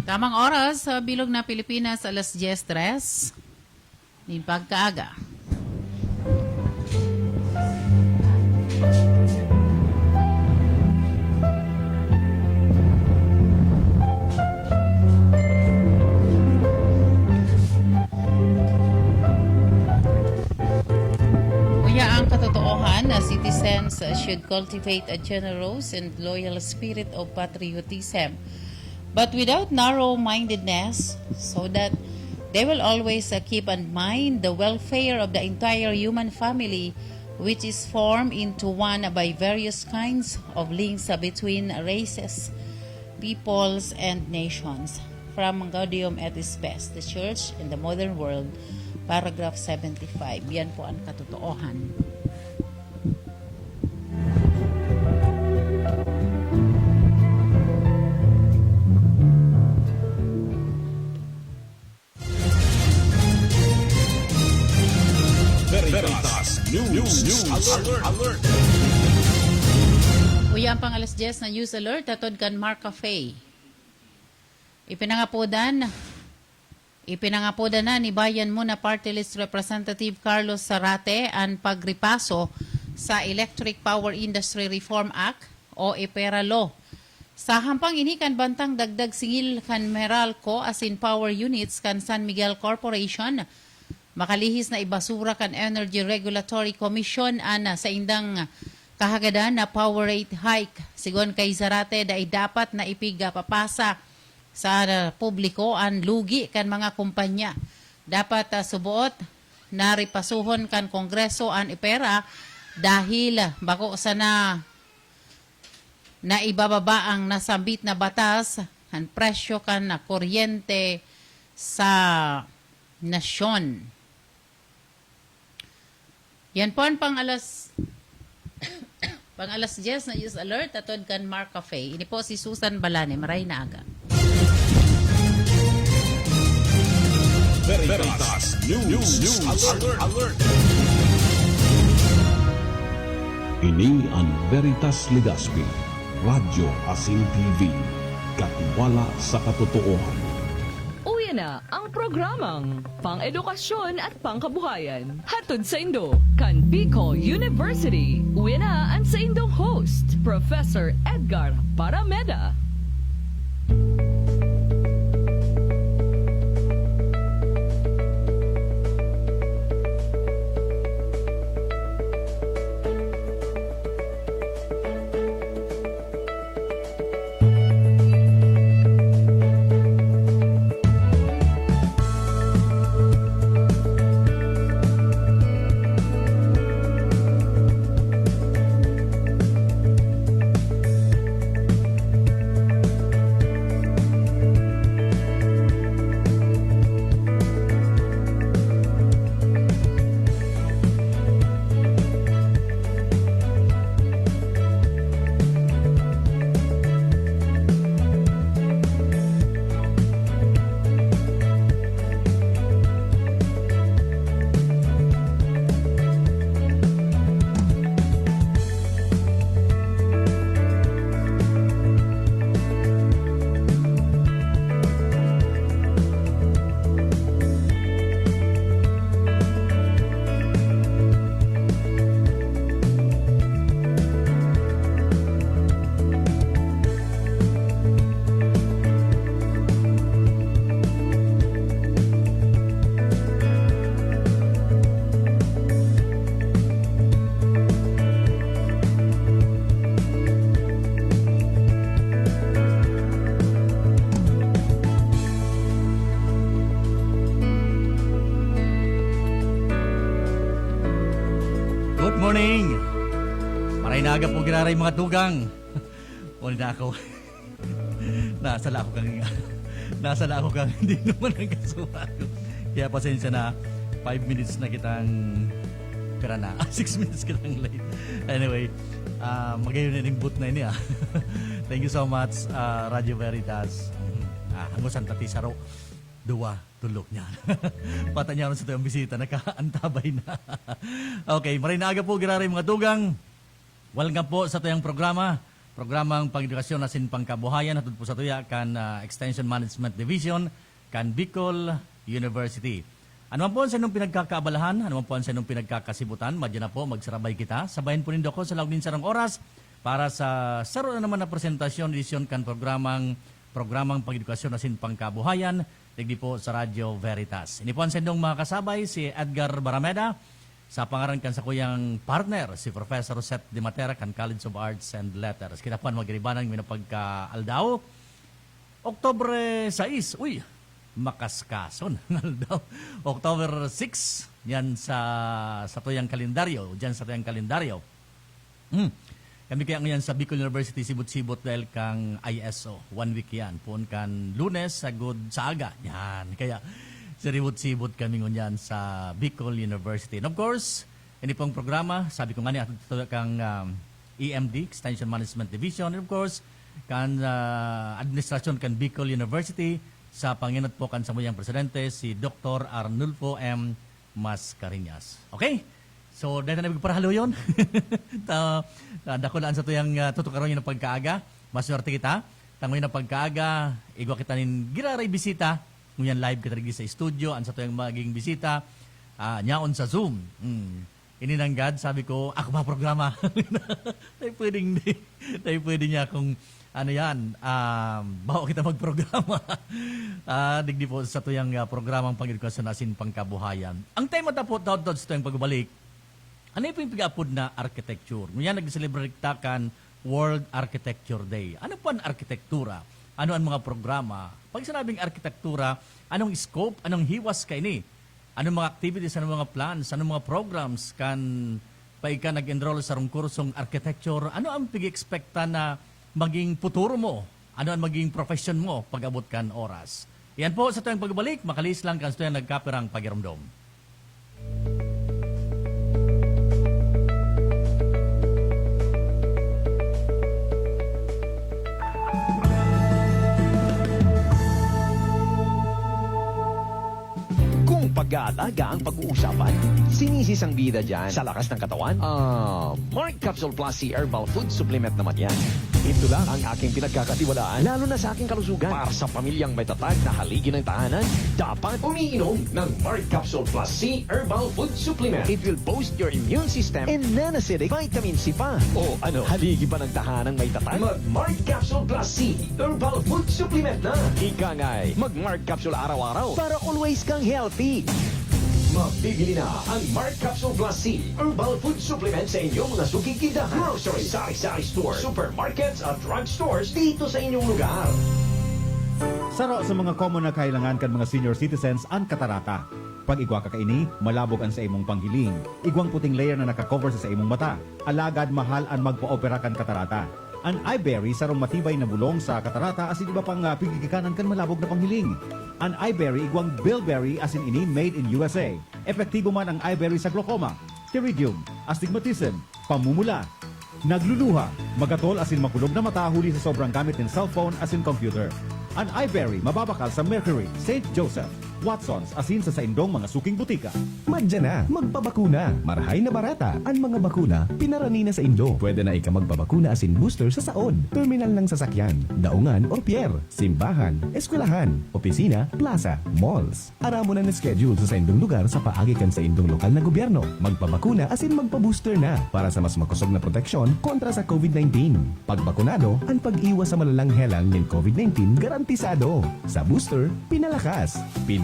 Tamang oras sa bilog na Pilipinas, alas 10:03. Din pagkaaga. Kuya, ang katotoohan na citizens should cultivate a generous and loyal spirit of patriotism, but without narrow-mindedness, so that they will always keep in mind the welfare of the entire human family, which is formed into one by various kinds of links between races, peoples, and nations. From Gaudium et Spes, the Church in the Modern World, paragraph 75. Yan po ang katotoohan. Veritas News Alert. Uya ang pang alas 10 na News Alert atod kan Mark Cafe. Ipinangapodan na ni Bayan Muna Party List Representative Carlos Zarate ang pagripaso sa Electric Power Industry Reform Act o EPERA Law. Sa hampang inikan bantang dagdag singil kan Meralco as in power units kan San Miguel Corporation, makalihis na ibasura kan Energy Regulatory Commission ana sa indang kahagadan na power rate hike. Sigon kay Zarate dai dapat na ipigapapasa sa publiko ang lugi kan mga kumpanya. Dapat subuot na ripasuhon kan Kongreso ang EPERA dahil bako sa na ibababa ang nasambit na batas ang presyo kan na kuryente sa nasyon. Yan po ang pang alas 10 na News Alert atod kan Mark Cafe. Ini po si Susan Balane. Maray na aga. Veritas News Alert. Ini ang Veritas Legazpi, Radyo Asin TV, katiwala sa katotohanan. Uwi na ang programang pang-edukasyon at pangkabuhayan. Hatod sa Indo, kan Pico University. Uwi na ang sa Indong host, Professor Edgar Parameda. Good morning! Maray na aga po ginaray mga tugang. Uli na ako. Nasala ako kang hindi naman ang kasuha ko. Kaya pasensya na, 5 minutes na kitang pera na. 6 minutes kitang late. Anyway, magayon na yung boot na ini. Thank you so much, Radio Veritas. Hangusan tati saro. Dua, tulog niya. Patanyaron sa tuyong bisita, nakaantabay na. Okay, maray na aga po, giraray mga tugang. Welcome po sa tuyong programa, programang pag-edukasyon nasin pangkabuhayan hatod po sa tuya kan Extension Management Division kan Bicol University. Ano man po sa inyong pinagkakaabalahan, ano man po sa inyong pinagkakasibutan, madyan na po, magsarabay kita. Sabayan po nindo ko sa lawag din sarang oras para sa saro na naman na presentasyon, edisyon kan programang pag-edukasyon nasin pangkabuhayan, digdi po sa Radyo Veritas. Ini po sa inyong mga kasabay, si Edgar Barameda, sa pangaran kan sa kuyang partner, si Professor Seth De Matera kan College of Arts and Letters. Kita po magribanan ng minapagka-aldao. Oktobre 6, makaskason daw. October 6 yan sa tuyang kalendaryo, diyan sa tuyang kalendaryo. Kami kaya ngayon sa Bicol University sibot-sibot dahil kang ISO 1 week yan pun kan Lunes sagud sa aga yan. Kaya sibot-sibot kami ngunyan sa Bicol University. And of course, ini pong programa, sabi ko nga niya kang EMD, Extension Management Division, and of course kan administrasyon kan Bicol University sa panginat po kan samuyang presidente si Dr. Arnulfo M. Mascareñas. Okay? So, dahil na nagparahalo yun. Dakulaan sa tuyang tutukaroon yun ng pagkaaga. Maswerte kita. Tangoy na pagkaaga, igwa kita nin giraray bisita. Ngunyan live kita rin sa studio. Ang sa tuyang magiging bisita, nyaon sa Zoom. Ininanggad, sabi ko, ako ba programa? Tayo pwedeng niya kung ano yan, bawa kita magprograma. Digdi po sa tuyang programang pag-edukasyon nasin pangkabuhayan. Ang tema ta po sa tuyang pagbalik, ano yung pag-apod na architecture? Ngayon nag-celebrate kan World Architecture Day. Ano po ang arkitektura? Ano ang mga programa? Pag sinabing arkitektura, anong scope, anong hiwas kay ni? Anong mga activities, anong mga plans, anong mga programs kan pag ka nag-enroll sa rong kursong architecture? Ano ang pag-expecta na maging futuro mo? Ano ang maging profession mo pag abot kan oras? Yan po sa tuyang pagbalik, makalis lang kan sa tuyang nagkapirang pagiramdom. Pag-aalaga ang pag-uusapan. Sinisisang bida dyan sa lakas ng katawan. Mark Capsule Plus C Herbal Food Supplement naman yan. Ito lang ang aking pinagkakatiwalaan, lalo na sa aking kalusugan. Para sa pamilyang may tatag na haligi ng tahanan, dapat umiinom ng Mark Capsule Plus C Herbal Food Supplement. It will boost your immune system and non-acidic vitamin C pa. O ano, haligi ba ng tahanang may tatag? Mag-Mark Capsule Plus C Herbal Food Supplement na. Ika nga'y mag-Mark Capsule araw-araw para always kang healthy. Mabibili na ang Mark Capsule Plus C Herbal Food Supplement sa inyong mga suking tindahan, grocery, sari-sari store, supermarkets at drugstores dito sa inyong lugar. Saro sa mga common na kailangan kan mga senior citizens ang katarata. Pag igwa ka kaini, malabog ang sa imong panghiling. Igwang puting layer na nakakover sa imong mata. Alagad mahal ang magpa-opera kan katarata. Ang iBerry sarong matibay na bulong sa katarata asin iba pang pigigikanan kan malabog na panghiling. Ang iBerry igwang bilberry asin ini made in USA. Epektibo man ang iBerry sa glaucoma, pterygium, astigmatism, pamumula, nagluluha, magatol asin makulog na mata huli sa sobrang gamit ng cellphone asin computer. Ang iBerry mababakal sa Mercury, St. Joseph, Watsons asin sa saindong mga suking butika. Madya na, magpabakuna. Marahay na barata. Ang mga bakuna, pinarani na sa Indo. Pwede na ika magpabakuna asin booster sa saod. Terminal ng sasakyan, daungan o pier, simbahan, eskwelahan, opisina, plaza, malls. Aramo na schedule sa saindong lugar sa paagikan sa indong lokal na gobyerno. Magpabakuna asin magpa-booster na para sa mas makusog na proteksyon kontra sa COVID-19. Pagbakunado, ang pag-iwas sa malalang helang ng COVID-19 garantisado. Sa booster, pinalakas.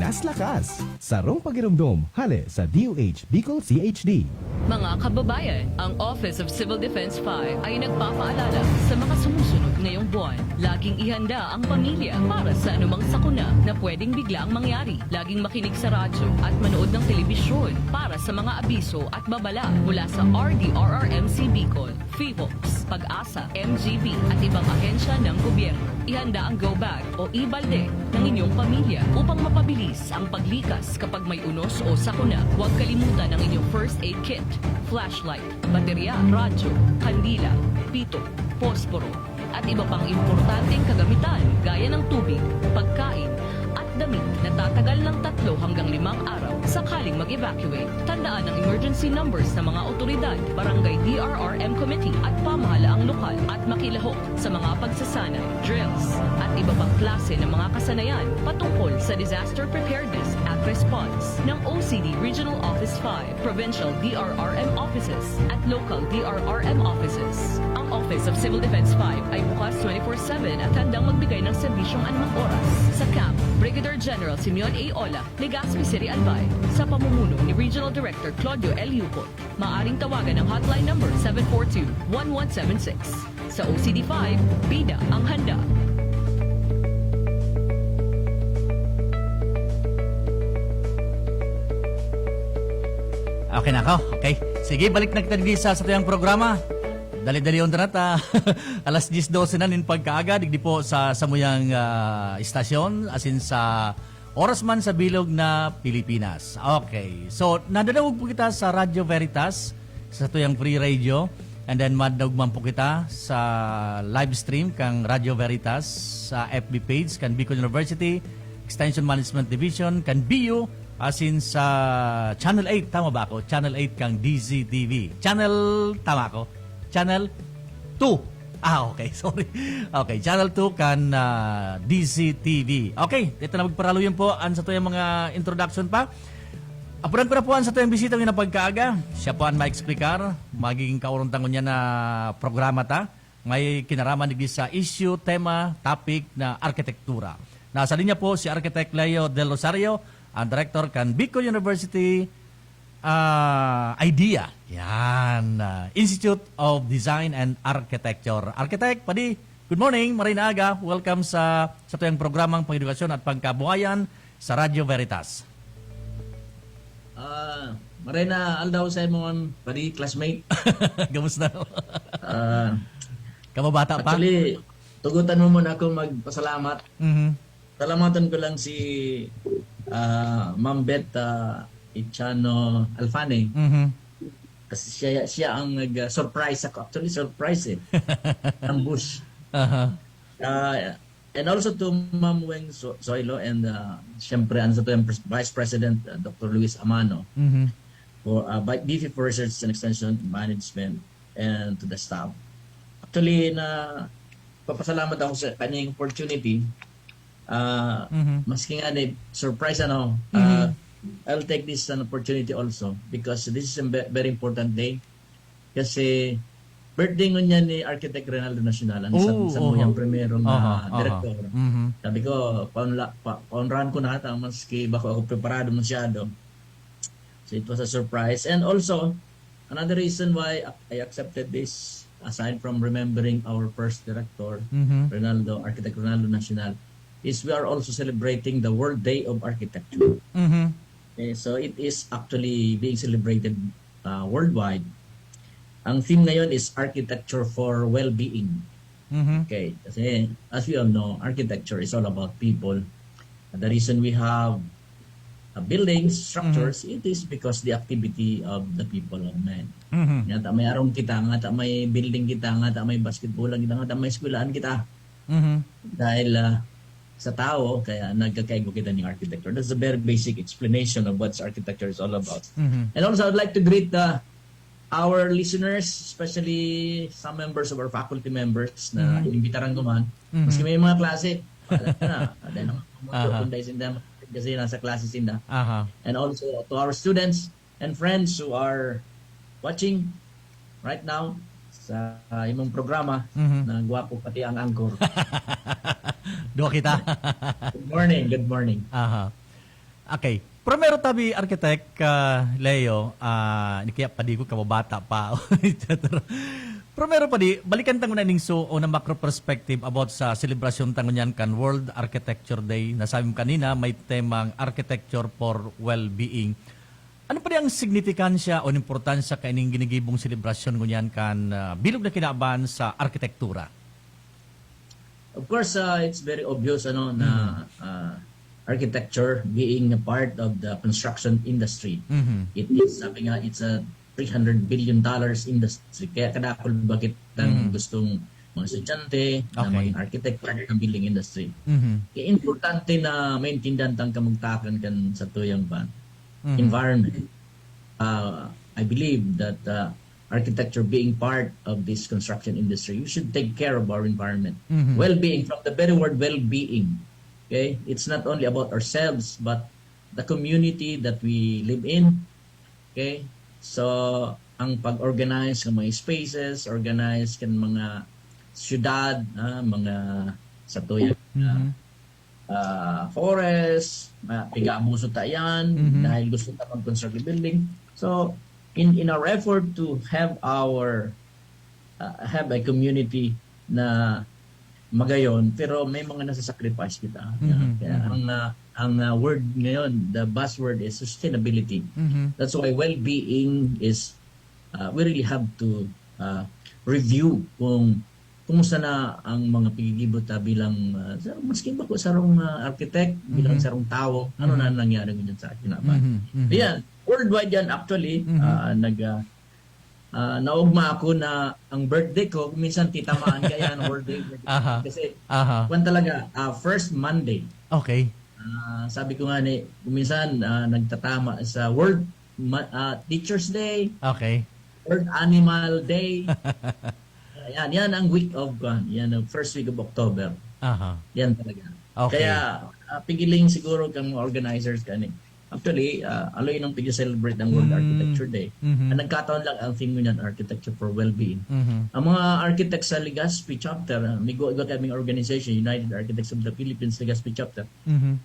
Lakas. Sarong Pagiramdom, hale sa DOH Bicol CHD. Mga kababayan, ang Office of Civil Defense 5 ay nagpapaalala sa mga sumusunod ngayong buwan. Laging ihanda ang pamilya para sa anumang sakuna na pwedeng biglang mangyari. Laging makinig sa radyo at manood ng telebisyon para sa mga abiso at babala mula sa RDRRMC Bicol, FIVOX, Pag-asa, MGB at ibang ahensya ng gobyerno. Ihanda ang go bag o ibalde ng inyong pamilya upang mapabilis ang paglikas kapag may unos o sakuna. Huwag kalimutan ang inyong first aid kit, flashlight, baterya, radyo, kandila, pito, posporo, at iba pang importanteng kagamitan gaya ng tubig, pagkain, at damit na tatagal ng 3 hanggang 5 araw sakaling mag-evacuate. Tandaan ang emergency numbers ng mga otoridad, barangay DRRM committee at pamahalaang lokal at makilahok sa mga pagsasanay, drills at iba pang klase ng mga kasanayan patungkol sa disaster preparedness at response ng OCD Regional Office 5, Provincial DRRM offices at local DRRM offices. Ang Office of Civil Defense 5 ay bukas 24/7 at handang magbigay ng serbisyong anumang oras. Sa camp, Brigadier General Simeon A. Ola, Legazpi City Albay, sa pamumuno ni Regional Director Claudio L. Yupot. Maaring tawagan ang hotline number 742-1176. Sa OCD5, bida ang handa. Okay na ako. Okay. Sige, balik na kita sa tuyang programa. Dali-dali on ta. Alas 10:12 na nin pagkaaga. Digdi po sa samuyang istasyon. As in sa oras man sa bilog na Pilipinas. Okay. So, nadadawag po kita sa Radio Veritas sa tuyang free radio. And then madawagman po kita sa live stream kang Radio Veritas sa FB page kan Bicol University Extension Management Division kan BU. As in sa Channel 8, tama ba ako? Channel 8 kang DZTV. Tama ako? Channel 2. Okay, sorry. Okay, Channel 2 kan DZTV. Okay, dito na magparaluyan po ang sa tuyang mga introduction pa. Apuran ko na po ang sa tuyang bisita ng pagkaaga. Siya po ang ma-explicar. Magiging kauruntangon niya na programa ta. May kinaraman digdi sa issue, tema, topic na arkitektura. Nasa linya po si Architect Leo Del Rosario, ang director kan Bicol University IDEA. Yan. Institute of Design and Architecture. Architect, padi, good morning, maray na aga. Welcome sa tuyang programang pang-edukasyon at pangkabuhayan sa Radio Veritas. Maray na aldaw sa imong padi classmate. Kamusta? Kababata pa? Actually, tugutan mo muna akong magpasalamat. Mhm. Salamatan ko lang si Ma'am Beth Ichano Alfane. Mhm. Kasi siya ang nag-surprise ako. Actually, surprise eh. Ambush. Aha. And also to Ma'am Weng Zoilo and siyempre ano sa to yung Vice President Dr. Luis Amano Mhm. for BP for Research and Extension Management and to the staff. Actually, papasalamat ako sa kanyang opportunity. Maski nga surprise I'll take this an opportunity also because this is a very important day kasi birthday niya ni Architect Ronaldo Nacional ang sa muyang primerong director. Sabi ko, paunrahan ko na ata maski bako ako preparado masyado. So it was a surprise. And also, another reason why I accepted this, aside from remembering our first director, Architect Ronaldo Nacional, is we are also celebrating the World Day of Architecture. Okay, so it is actually being celebrated worldwide. Ang theme ngayon is Architecture for Well-Being. Okay, kasi as we all know, architecture is all about people. And the reason we have buildings, structures, it is because the activity of the people of men. Nga may arong kita, nga may building kita, nga may basketballan kita, nga may eskwelahan kita. Dahil sa tao, kaya nagkakaigo kita ng architecture. That's a very basic explanation of what architecture is all about. And also, I'd like to greet our listeners, especially some members of our faculty members na inimbitaran ko man. Maski may mga klase, kasi nasa klase sinda. And also to our students and friends who are watching right now sa imong programa na gwapo pati ang anchor. Dua kita. Good morning. Okay. Primero tabi Architect Leo, kaya padi ko kababata pa. Primero padi, balikan tango na ning so on a macro perspective about sa celebration tango niyan kan World Architecture Day. Nasabi mo kanina may temang Architecture for Well-Being. Ano pa ang signifikansya o importansya kaining ginigibong celebration ngunyan kan bilog na kinaaban sa arkitektura? Of course, it's very obvious na architecture being a part of the construction industry. It is, sabi nga, it's a $300 billion industry. Kaya kadakol bakit gustong mga estudyante, na Okay. mga architect, ng building industry. Mhm. Kaya importante na maintindihan tang kamugtakan kan sa tuyang ban. Mhm. Environment. I believe that architecture being part of this construction industry, we should take care of our environment. Mhm. Well-being, from the very word well-being. Okay? It's not only about ourselves, but the community that we live in. Okay? So, ang pag-organize ng mga spaces, organize kan mga syudad, mga sa tuyang forest, piga-abuso tayan, dahil gusto ta mag-construct a building. So, in our effort to have have a community na magayon, pero may mga nasa-sacrifice kita. Kaya ang word ngayon, the buzzword is sustainability. That's why well-being is, we really have to review kung kumusta na ang mga pigigibot bilang maski ba ko sarong architect, bilang sarong tao, ano na nangyari ganyan sa akin na ba? Yan, worldwide yan actually, naugma ako na ang birthday ko, minsan titamaan kaya ng birthday. Kasi, kung talaga, first Monday. Okay. Sabi ko nga ni, minsan nagtatama sa World Teacher's Day, Okay. World Animal Day. Yan ang week of, yan ang first week of October. Yan talaga. Okay. Kaya, pigiling siguro kang organizers kani. Actually, aloy nang pig-celebrate ng World Architecture Day. Ang nagkataon lang ang theme niyan, Architecture for Well-being. Ang mga architects sa Legazpi Chapter, may kaming organization, United Architects of the Philippines Legazpi Chapter.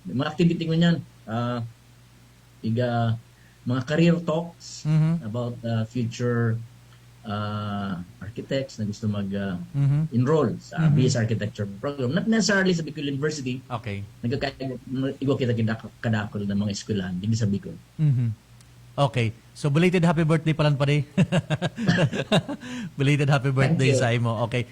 Mga activity ko niyan, mga career talks about future architects na gusto mag-enroll sa BS Architecture program. Not necessarily sa Bicol University. Okay. Nagkakaigo kita kadakol ng mga eskwelahan, hindi sa Bicol. Okay. So, belated happy birthday palan pa di. Belated happy birthday Thank you. sa imo. Okay.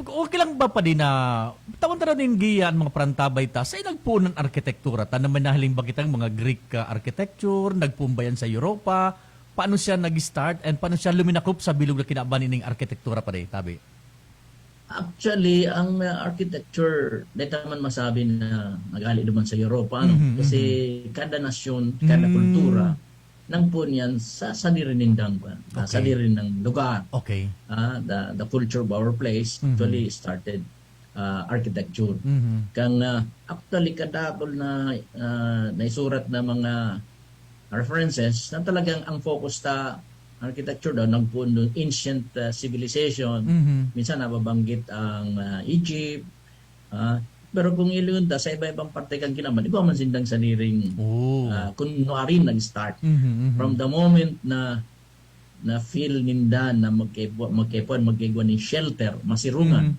Okay lang ba pa di na tawon tara din giyaan mga prantabay ta sa nagpunan arkitektura ta naman nahiling ba kitang mga Greek architecture, nagpumbayan sa Europa. Paano siya nag-start and paano siya luminakop sa bilog na kinaban ning arkitektura pa di, tabi? Actually, ang architecture, dito naman masabi na nagali naman sa Europa. Kasi kada nasyon, kada kultura, nang po niyan sa salirinindang sa salirinang lugar. Okay. The culture of our place actually started architecture. Kang actually kadakol na naisurat na mga references na talagang ang focus ta architecture daw nagpuno ancient civilization. Minsan nababanggit ang Egypt. Pero kung ilun ta sa iba-ibang parte kang kinaman, iba man sindang saniring kunwari nag-start. From the moment na feel ninda na magkaipuan ni shelter, masirungan.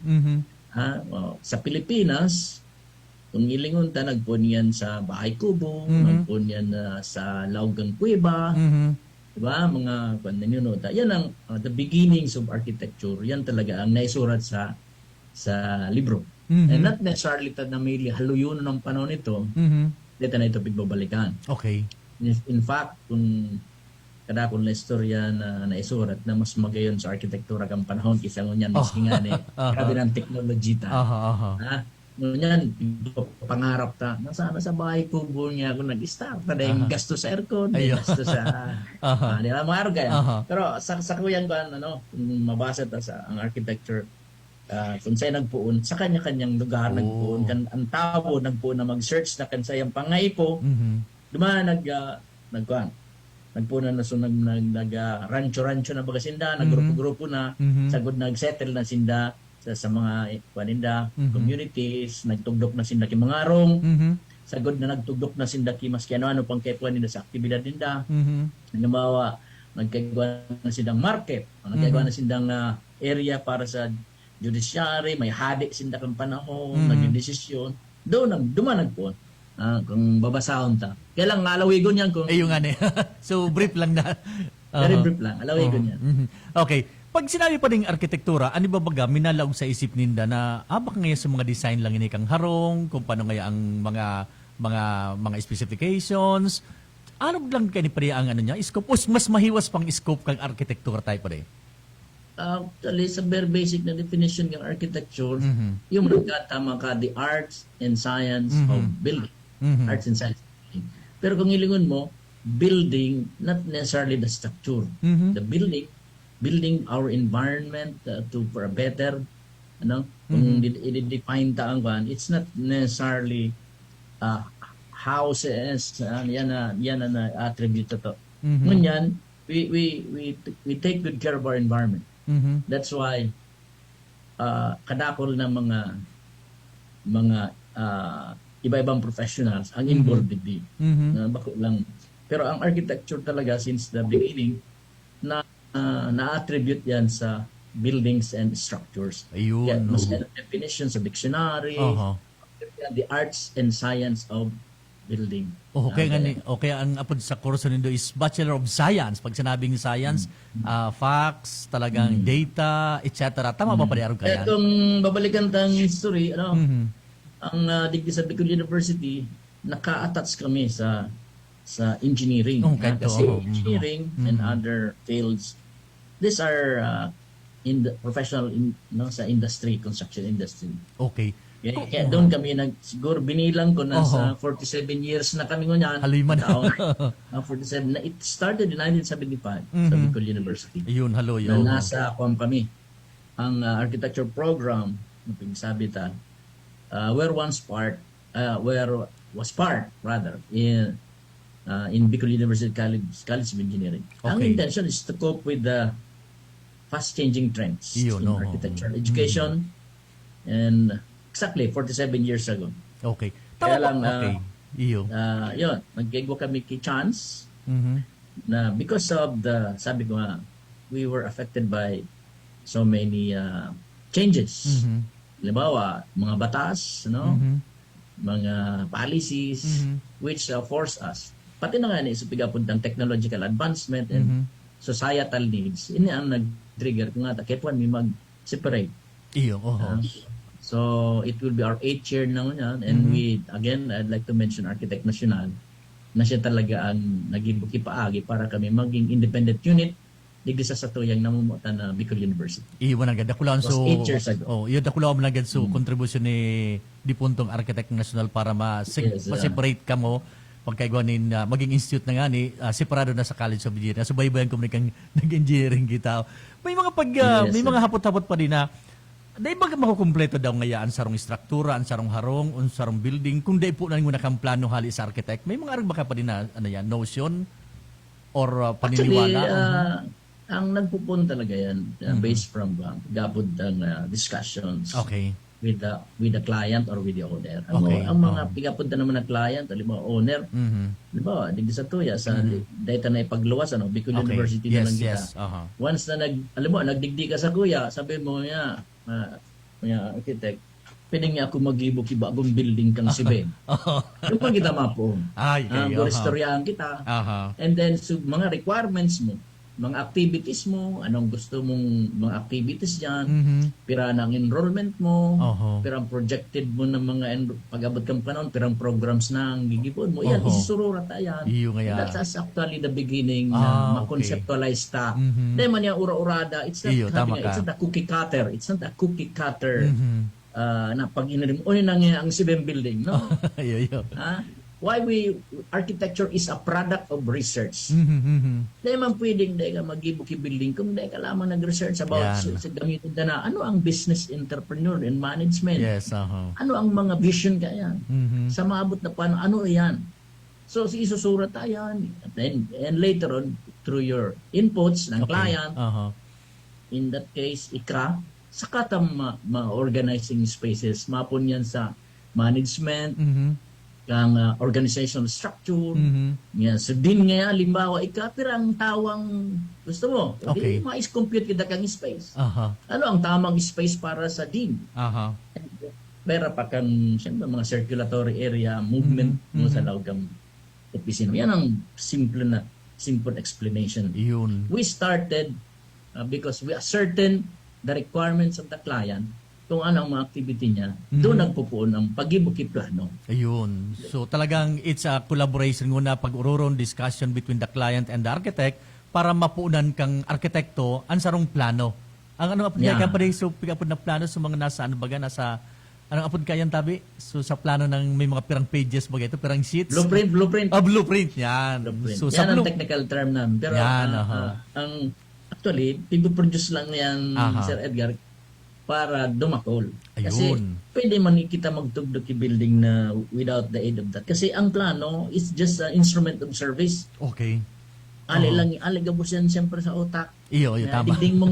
Sa Pilipinas, kung ilingon ta, nagpun yan sa Bahay Kubo, nagpun yan sa Laugang Cueva, diba? Mga kwandan yan ang the beginnings of architecture. Yan talaga ang naisurat sa libro. And not necessarily ta na may haluyunan ng panahon ito, dito na ito pigbabalikan. Okay. In fact, kung kadakon na istorya na naisurat na mas magayon sa arkitektura kang panahon kisa ngunyan, maski nga ni grabe ng technology ta. Ngunyan, pangarap ta, nasana sa Bahay Kubo niya ako nag-start na yung gasto sa aircon, gasto sa di ba, mga argay. Pero sa kuyang ko, kung mabasa ta sa ang architecture, kung sa'yo nagpuon, sa kanya-kanyang lugar nagpuon, ang tao nagpuon na mag-search na kansayang pangaipo, dumaan nagpuon na so rancho-rancho na baga sinda, naggrupo-grupo na, sagod nag-settle na sinda, sa mga paninda, communities, nagtugdok na sinda ki mga arong, sagod na nagtugdok na sinda ki maski ano pang kaipuan nila sa aktibidad ninda. Halimbawa, nagkagawa na sindang market, nagkagawa na sindang area para sa judiciary, may hadi sinda kang panahon, naging desisyon. Dumanag po. Kung babasahon ta. Kaya lang, alawigon yan kung... Ayun nga ni. So, brief lang na. Very brief lang, alawigon yan. Okay. Pag sinabi pa ng arkitektura, ano ba baga minalaog sa isip ninda na baka ngayon sa mga design lang ini kang harong, kung paano ngayon ang mga specifications, ano lang kani pa ang ano niya, scope, mas mahiwas pang scope kang arkitektura tayo pa rin? Actually, sa very basic na definition ng architecture, yung nagkatama ka, the arts and science of building. Arts and science of building. Pero kung ilingon mo, building, not necessarily the structure. The building our environment for a better, kung i-define taang kan, it's not necessarily houses, yan na attribute to. Ngunyan, we take good care of our environment. That's why kadakol ng mga iba-ibang professionals ang involved with bako lang. Pero ang architecture talaga since the beginning na-attribute yan sa buildings and structures. Ayun. Yan, mas definitions sa dictionary, the arts and science of building. Okay, ang apod sa kurso nindo is Bachelor of Science. Pag sinabing science, facts, talagang data, etc. Tama ba pa rin kaya? Kung babalikan tang history, ang digdi sa Bicol University, naka-attach kami sa engineering. Kasi engineering and other fields, these are in the professional sa industry, construction industry. Okay. Kaya doon kami siguro binilang ko na sa 47 years na kami ngunyan. Haloy man. 47 na it started in 1975 sa Bicol University. Ayun, haloy. Na nasa kami. Ang architecture program, sabi ta, where was part in Bicol University College of Engineering. Ang intention is to cope with the fast-changing trends in architecture, education, and exactly 47 years ago. Okay. Kaya lang, yun, nagkigwa kami kay Chance na because of sabi ko nga, we were affected by so many changes. Halimbawa, mga batas, mga policies, which force us. Pati na nga sa pigapod ng technological advancement and societal needs, ini ang nag-trigger ko nga, kepuan may mag-separate. So, it will be our 8th year na yan. And I'd like to mention Architect National na siya talaga ang nag-ibuki-paagi para kami maging independent unit digdi sa satuyang namumutan na Bicol University. Iwan agad. Dakulaan so 8 years ago. Dakulaan mo agad so kontribusyon ni Dipuntong Architect National para ma-separate ka mo pagkaigwanin maging institute na nga ni separado na sa College of Engineering. So baybayan ko kang nag-engineering kita. May mga may mga hapot-hapot pa din na dahil ba makukumpleto daw ngayaan sarong struktura, ang sarong harong, ang sarong building, kung dahil po na muna kang plano hali sa architect, may mga arag baka pa din na notion or paniniwala? Actually, ang nagpupunta talaga yan based from gapod ng discussions with the client or with the owner. Ang mga pigapod na naman ng client, halimbawa owner, halimbawa, digdi sa tuya, sa data na ipagluwas, Bicol University na lang kita. Once na nagdigdi ka sa kuya, sabi mo niya, architect, pwede nga ako mag-ibuki bagong building kang sibe. Yung pang kita mapo. Istoryahan kita. And then, mga requirements mo, mga activities mo, anong gusto mong mga activities dyan, pira ng enrollment mo, pirang projected mo ng mga pag-abot kang panon, pirang programs na ang gigipon mo. Yan, isusururat yan. That's actually the beginning na ma-conceptualize ta. Dahil man yung ura-urada, it's not a cookie cutter. It's not a cookie cutter na pag inalim, ang sibem building, no? Why architecture is a product of research. Dahil man pwedeng dahil ka mag-ibuki building kung dahil ka lamang nag-research about sa gamitin na ano ang business entrepreneur and management. Ano ang mga vision ka yan. Sa maabot na paano, ano yan. So, isusurat tayo yan. And later on, through your inputs ng client, in that case, saka ma-organizing spaces, mapun yan sa management, kang organizational structure, sa din nga, limbawa, pirang tawang gusto mo. Di mais-compute kita kang space. Ano ang tamang space para sa din? Pero pa kang, siyempre, mga circulatory area, movement mo sa loob kang opisina. Yan ang simple explanation. We started because we ascertain the requirements of the client kung ano ang mga activity niya, doon nagpupuon ang pag-ibuki plano. Ayun. So talagang it's a collaboration muna, pag-ururon, discussion between the client and the architect para mapuunan kang arkitekto ang sarong plano Ang ano apod Yeah. kaya pa rin so apod na plano sa mga nasa ano baga nasa anong apod kayan tabi so sa plano ng may mga pirang pages baga ito pirang sheets. Blueprint. Blueprint yan. Blueprint. So Yan ang blue- technical term namin. Pero Yan, ang actually, pipiproduce lang yan, Aha. Sir Edgar, para dumakol. Kasi Ayun. pwede man kita magtugdog yung building na without the aid of that. Kasi ang plano is just an instrument of service. Okay. Ali gabos yan siyempre sa utak. Iyo, Na tama. digding mo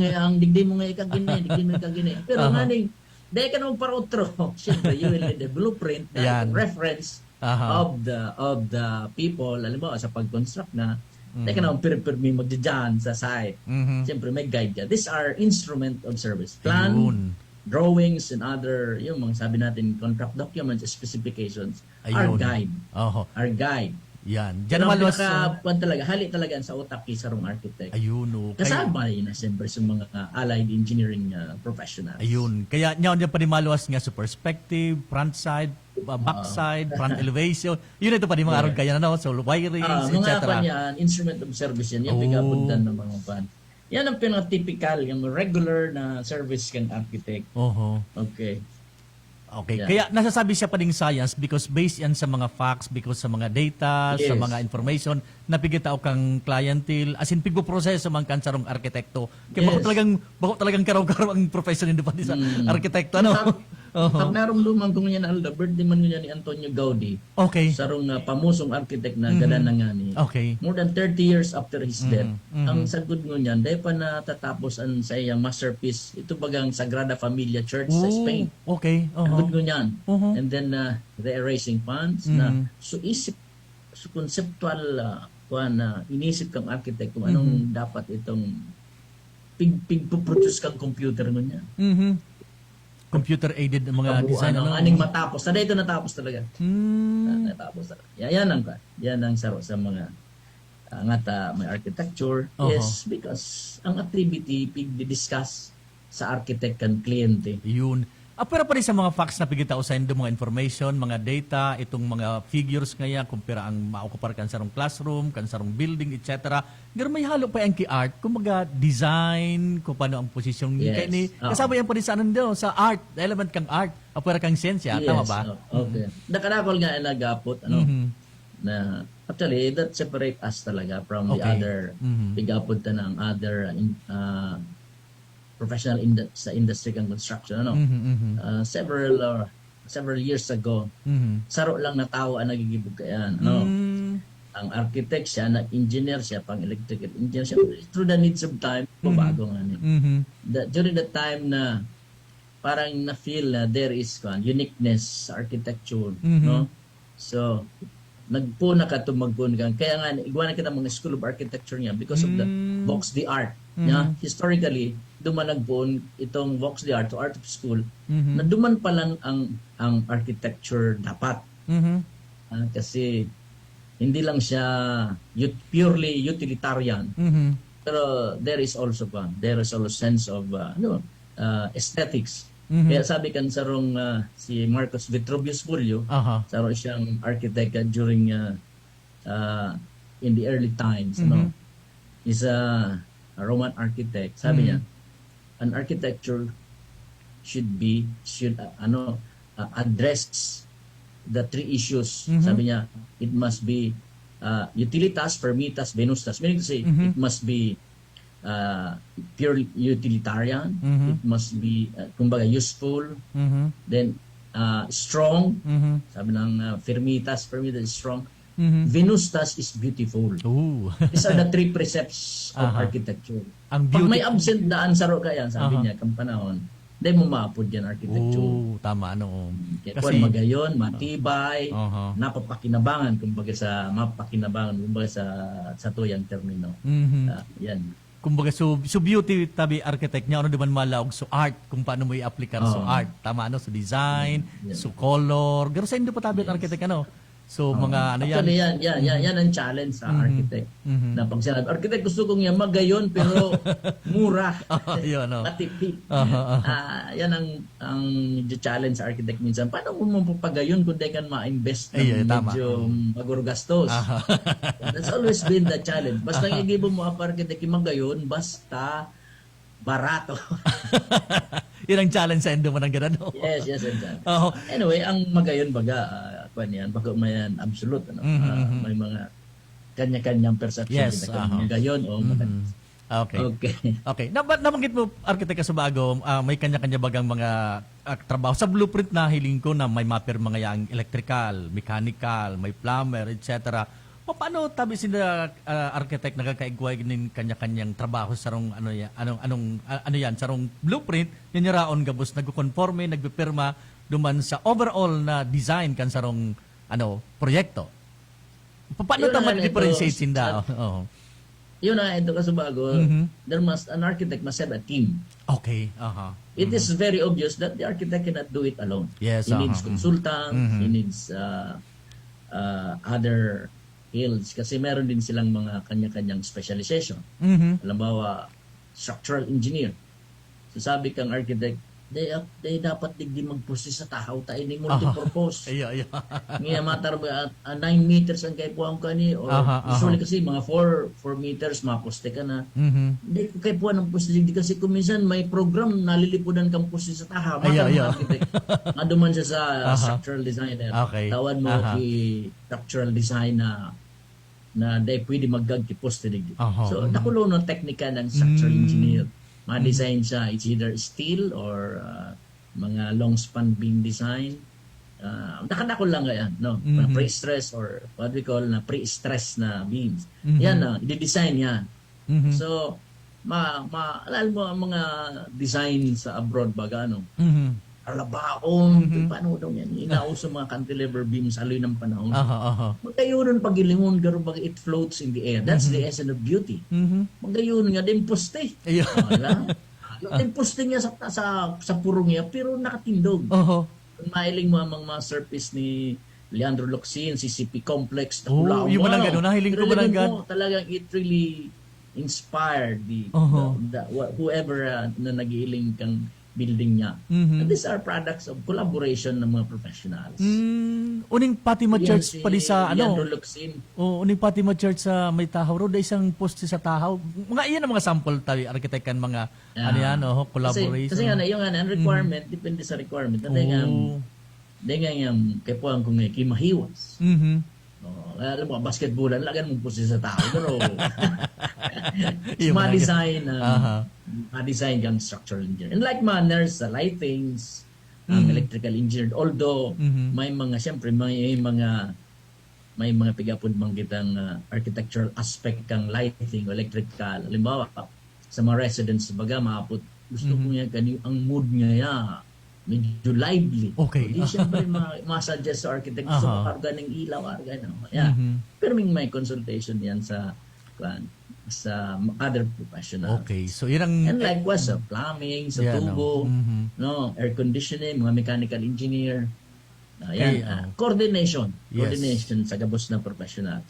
nga ikagine. Pero maning, dahil ka naman para utro. Siyempre, you will need a blueprint na Yan. reference Aha. of the people, alam mo, sa pag-construct na, dahil ka naman piripirmi mo dyan sa site. Mhm. Siyempre, may guide ka. These are instrument of service. Plan, Ayun. drawings, and other, yung mga sabi natin, contract documents, specifications, are Ayun. guide. Oho. Are guide. Yan. Diyan Diyan naman was talaga, hali talaga sa utak sa rong architect. ayun okay. Kasama yun na siyempre sa mga allied engineering professionals. Ayun. Kaya niya pa rin maluwas nga sa perspective, front side, back side, front elevation. Yun ito pa rin mga aron kaya na no. So wirings, Mga etc. kanyan, instrument of service yan. Yung Oh. pigapuntan ng mga pan. Yan ang pinaka-typical, yung regular na service kang architect. Oho. Okay. Okay. Yeah. Kaya nasasabi siya pa rin science because based yan sa mga facts, because sa mga data, sa Yes. mga information, napigitao kang clientele, as in pigpo-proseso man kan sarong arkitekto. Kaya Yes. bako talagang karaw-karaw ang profession hindi pa di sa arkitekto, ano? Pag narong lumang kung yan Alda, birthday man yun ni Antonio Gaudi. Okay. Sarong pamusong architect na gada na nga ni. Okay. More than 30 years after his death, mhm. ang sagod mo niyan, dahil pa natatapos ang sa iyang masterpiece, ito bagang Sagrada Familia Church sa Spain. Okay. Sagod mo niyan. Mhm. And then, the erasing funds na, so conceptual, inisip kang architect kung anong dapat itong pig-produce kang computer mo niya. Mhm. Computer aided mga design ano. Aning matapos. Na dito natapos talaga. Mm. Natapos talaga. Yan ang saro sa mga may architecture. Oho. Yes, because ang activity pig-discuss sa architect kan kliyente. Yun. Pero pa rin sa mga facts na pigita sa indo, mga information, mga data, itong mga figures ngaya, kumpira ang maokupar kan sarong classroom, kan sarong building, etc. Pero may halo pa yung art, kumbaga design, kung paano ang posisyon Yes. kaya ni. Kasama yan pa rin sa ano sa art, element kang art, apura kang sensya, tama ba? Okay. Nakadakol nga nagapot, na actually, that separate us talaga from the Okay. other, Mhm. bigapot na ng other professional sa industry kang construction. Several years ago, saro lang na tao ang nagigibog kayan. Ang architect siya, engineer siya, pang electrical engineer siya. Through the needs of time, bago nga niya. During the time na parang na-feel na there is uniqueness sa architecture. No? So, nagpuna ka tumagpun kang. Kaya nga, igwanan kita mga School of Architecture niya because of the Vox the Art. Yeah? Historically, dumanagpun itong Vox the Art to Art of School na duman pa lang ang architecture dapat. Kasi hindi lang siya purely utilitarian. Pero there is also sense of aesthetics. Kaya sabi kan sarong si Marcos Vitruvius Bullo, sarong siyang architect during in the early times, is a Roman architect. Sabi niya, an architecture should address the three issues. Sabi niya, it must be utilitas, firmitas, venustas. Meaning to say, it must be purely utilitarian. It must be, kumbaga, useful. Then, strong. Sabi ng firmitas is strong. Venustas is beautiful. These are the three precepts of architecture. Pag may absent daan saro kaya, sabi niya, kang panahon, dahil mo maapod yan architecture. Tama, ano. Kasi magayon, matibay, napapakinabangan, kumbaga sa tuyang termino. Yan. Kumbaga, so beauty tabi architect niya, ano naman malawag, so art, kung paano mo i-apply so art. Tama, ano, so design, so color. Pero sa hindi pa tabi architect, ano. So, mga ano yan. Actually, yan ang challenge sa architect. Na pag sinabi, architect gusto kong yan magayon, pero mura. Yun, no. Matipid. Yan ang challenge sa architect minsan. Paano mo mapagayon kung di ka ma-invest ng medyo magurgastos? That's always been the challenge. Basta igibo mo ang architect yung magayon, basta barato. Yun ang challenge sa endo mo ng ganun. No? Yes, and that. Oo. Anyway, ang magayon baga, kwan yan, baga mayan absolute, ano? May mga kanya-kanyang perception. Yes, Magayon o Okay. Okay. Okay. Nabanggit mo, Arkitek Casubago, may kanya-kanya bagang mga trabaho. Sa blueprint na hiling ko na may mapper mga yang electrical, mechanical, may plumber, etc. Paano tabi sila architect nagkakaigway ng kanya-kanyang trabaho sa rong ano yan sa rong blueprint yan raon gabos nagko-conforme nagpipirma duman sa overall na design kan sa rong proyekto. Paano ta ma-differentiate sinda? Yun na, ito Casubago, an architect must have a team. Okay. It is very obvious that the architect cannot do it alone. Yes, He needs consultants, he needs other fields kasi meron din silang mga kanya-kanyang specialization. Halimbawa, structural engineer. So sabi kang architect, they dapat digdi magpusti sa tahaw tayo ni multipurpose. Ngayon matar 9 meters ang kay puwang ka ni or usually kasi mga 4 meters mapuste ka na. Hindi ko kay puwang ng pusti digdi kasi kung minsan may program nalilipunan kang pusti sa tahaw. Matar mga architect. Maduman siya sa structural designer. Tawad mo ki structural design na day pwede maggagkiposte digdi. So nakulo no teknika ng structural engineer. Ma-design siya, it's either steel or mga long span beam design. Nakadakol lang yan, no? Pre-stress or what we call na pre-stress na beams. Yan, i-design yan. So, alal mo ang mga design sa abroad baga, no? Alabaon, paano daw yan? Inauso mga cantilever beams aloy ng panahon. Magayunon pagilingon, garo baga it floats in the air. That's the essence of beauty. Magayunon nga, din poste. Din poste niya sa purong niya, pero nakatindog. Kung mailing mo ang mga surface ni Leandro Locsin, CCP Complex, yung malang gano'n, nahiling ko malang gano'n. Talagang it really inspired whoever na nag-iiling kang building niya. And these are products of collaboration ng mga professionals. Uning Fatima Church pa di sa Leandro Locsin. Uning Fatima Church sa may Tahaw Road, isang poste sa Tahaw. Mga iyan ang mga sample tayo architect kan mga collaboration. Kasi nga yung ang requirement depende sa requirement. Dengan yung kepuan kung kimahiwas. Alam mo, basketballan, lagan mong poste sa tao. Pero, ma-design kang structural engineer. In like manners, sa lightings, electrical engineer, although may mga, siyempre, may mga pigapod mang kitang architectural aspect kang lighting, electrical. Halimbawa, sa mga residents, baga, maapot, gusto ko niya, ang mood niya, medyo lively. Okay. Hindi siyempre ma-suggest sa architect sa arga ng ilaw, arga no. Pero may consultation yan sa other professionals. Okay. So yun ang and likewise sa plumbing, sa tubo, no, air conditioning, mga mechanical engineer. Coordination. Coordination sa gabos ng professionals.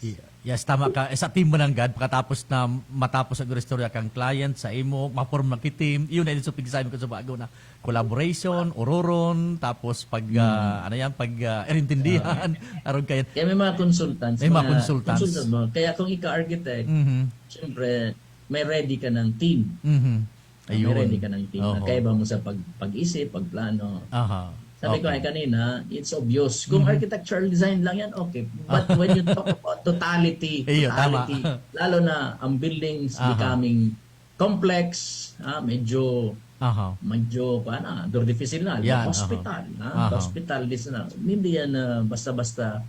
Yes, tama ka. Sa team mo ng GAD, pagkatapos na matapos ang restorya kang client sa imo, ma-form ng team, yun na din sa pag-design ko sa bago na collaboration, uroron, tapos pag, erintindihan, aron kayo. Kaya may mga consultants. May mga consultants. Kaya kung ika-architect, siyempre, may ready ka ng team. Ayun. May ready ka ng team. Kaya ba mo sa pag-isip, pagplano. Sabi ko ay kanina, it's obvious. Kung architectural design lang yan, okay. But when you talk about totality, lalo na ang buildings becoming complex, medyo difficile na. Hospital, this na. Hindi yan basta-basta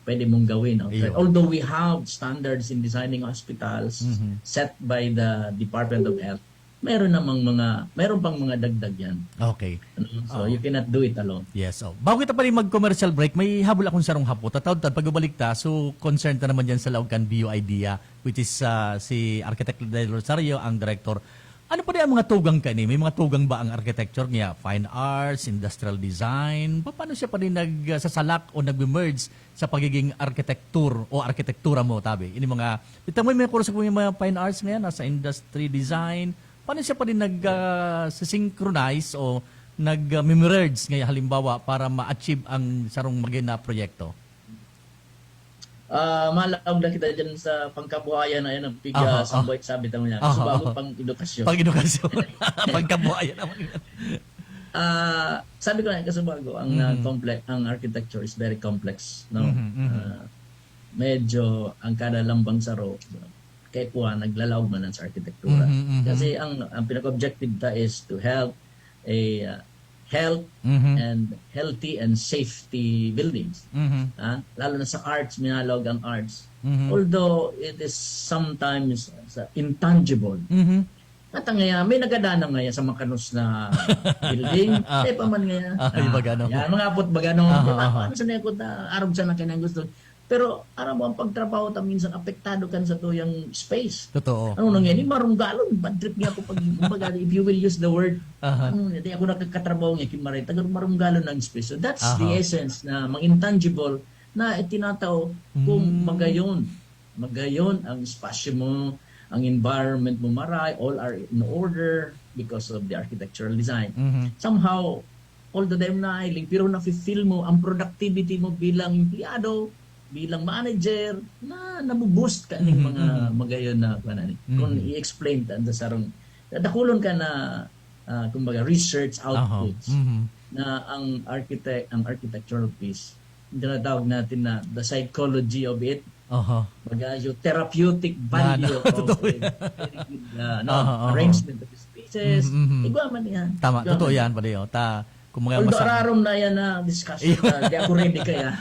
pwede mong gawin. Okay? Although we have standards in designing hospitals set by the Department of Health, meron pang mga dagdag yan. Okay. So you cannot do it alone. Yes. Bago kita pa rin mag-commercial break, may habol akong sarong hapo. Tatawad pag-ubalik ta, so concerned na naman dyan sa Laucan Bio Idea, which is si Architect Del Rosario, ang director. Ano pa rin ang mga tugang ka ni? May mga tugang ba ang architecture niya? Fine arts, industrial design? Paano siya pa rin nagsasalak o nag-merge sa pagiging architecture o arkitektura mo, tabi? Ini mga, ito may kurso ko yung mga fine arts ngayon, nasa industry design. Paano siya pa rin nag-synchronize o nag-merge ngayon halimbawa para ma-achieve ang sarong maging na proyekto? Malawag na kita dyan sa pangkabuhayan na yan, ang piga sa buhay sabi tamo niya. Aha, Subago aha. pang edukasyon. Pag-edukasyon. Pagkabuhayan naman yun. Sabi ko na kasubago, ang ang architecture is very complex. No? Medyo ang kada lambang saro, kay kuha, naglalawag man sa arkitektura. Kasi ang pinaka-objective ta is to help a health and healthy and safety buildings. Lalo na sa arts, minalog ang arts. Although it is sometimes intangible. At ngayon, may nagadana ngayon sa makanos na building. Pa man ngayon. Bagano. Yan, mga apot bagano. Ano sa nekot na arog sa na kinang gusto. Pero aram mo ang pagtrabaho ta minsan apektado kan sa tuyang space. Totoo. Ano nangyari? Marunggalon. Bad trip niya ako pag kumbaga, if you will use the word. Hindi ako nakakatrabaho niya kimaray. Tagal marunggalon ng space. So that's the essence na mga intangible na itinatao kung magayon. Magayon ang espasyo mo, ang environment mo maray, all are in order because of the architectural design. Somehow, all the time na hiling, pero nafe-feel mo ang productivity mo bilang empleyado, bilang manager, na nabuboost ka ng mga magayon na kung i-explain ta sarong dakulon ka na kumbaga research outputs na ang architectural piece, tinatawag natin na the psychology of it. Yung therapeutic value of arrangement of species. Igwa man yan. Tama, totoo yan pala yun. Although ararom na yan na discussion, di ako ready kaya.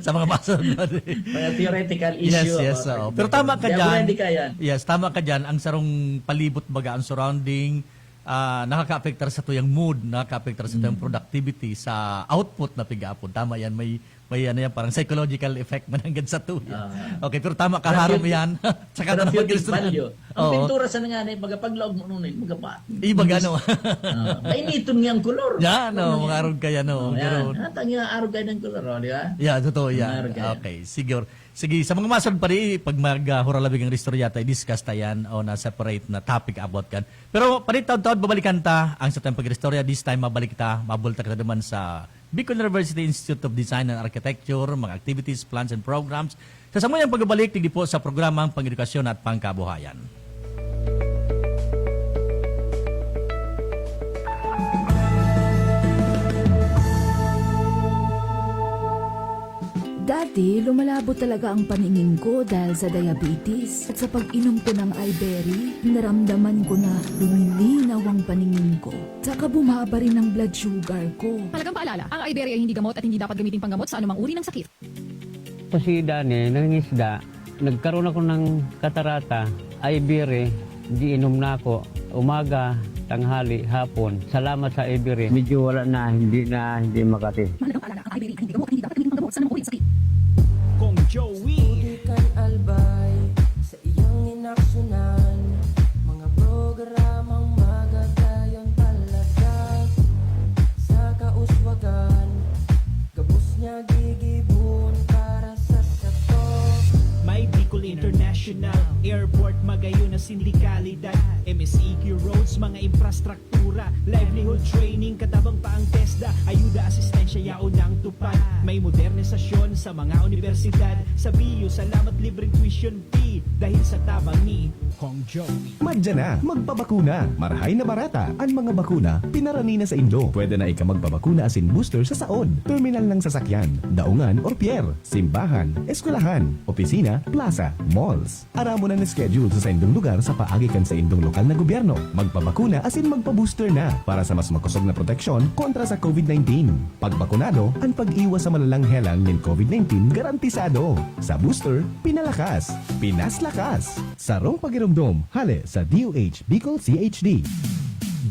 Sa mga masunod. Mga theoretical issue. Yes. Pero tama ka Di ako dyan. ready kaya. Yes, tama ka dyan. Ang sarong palibot baga, ang surrounding, nakaka-apektar sa tuyang mood, nakaka-apektar sa tuyang productivity, sa output na piga-apod. Tama yan, may ano yan, parang psychological effect man hanggang sa tuya. Okay, pero tama, kaharam yan. Tsaka na Therapeutic value. Ang pintura sa nga na, magapaglaog mo nun, magapat. Iba gano. Mainiton nga ang kolor. Yan, mga arog kaya, no. Yan, hatang nga arog kaya ng kolor, di ba? Yeah, totoo yan. Okay, sige. Sige, sa mga masunod pa rin, pag mag-huralabig ang ristorya tayo, discuss tayan o na-separate na topic about kan. Pero palit taon-taon, babalikan ta ang sa tayong pag-ristorya. This time, mabalik ta, mabulta ka naman sa Bicol University Institute of Design and Architecture, mga activities, plans, and programs. Sa samayang pagbabalik, tigdi po sa programang Pang-edukasyon at Pangkabuhayan. Dati, lumalabo talaga ang paningin ko dahil sa diabetes. At sa pag-inom ko ng iBerry, naramdaman ko na lumilinaw ang paningin ko. Saka bumaba rin ang blood sugar ko. Malagang paalala, ang iBerry ay hindi gamot at hindi dapat gamitin panggamot sa anumang uri ng sakit. Kasi Dani, nangingisda, nagkaroon ako ng katarata, iBerry, di inom na ako, umaga, tanghali, hapon. Salamat sa iBerry. Medyo wala na, hindi makati. Malagang paalala, ang iBerry ay hindi gamot at hindi dapat gamitin panggamot sa anumang uri ng sakit. Kong Joey. Budikan albay sa iyang inaksyonan, mga programang magagayon talaga. Sa kauswagan, gabos niya gigibon para sa sato. May Bicol International Airport, magayon na sindikalidad, MSEQ roads, mga infrastruktura, livelihood training, katabang pa ang TESDA, ayuda, asistensya, yaon ng tupad. May modernisasyon sa mga universidad, sa BU, salamat libreng tuition fee, dahil sa tabang ni Kong Joey. Madya na, magpabakuna. Marahay na barata. Ang mga bakuna, pinarani na sa Indo. Pwede na ika magbabakuna asin booster sa saod, terminal ng sasakyan, daungan or pier, simbahan, eskwelahan, opisina, plaza, malls. Aramo na schedule sa indong lugar sa paagikan sa indong lokal na gobyerno. Magpabakuna asin magpabooster na para sa mas makusog na proteksyon kontra sa COVID-19. Pagbakunado, ang pag-iwas sa malalang helang ng COVID-19 garantisado. Sa booster, pinalakas, pinaslakas. Sarong pagirumdom, hale sa DOH Bicol CHD.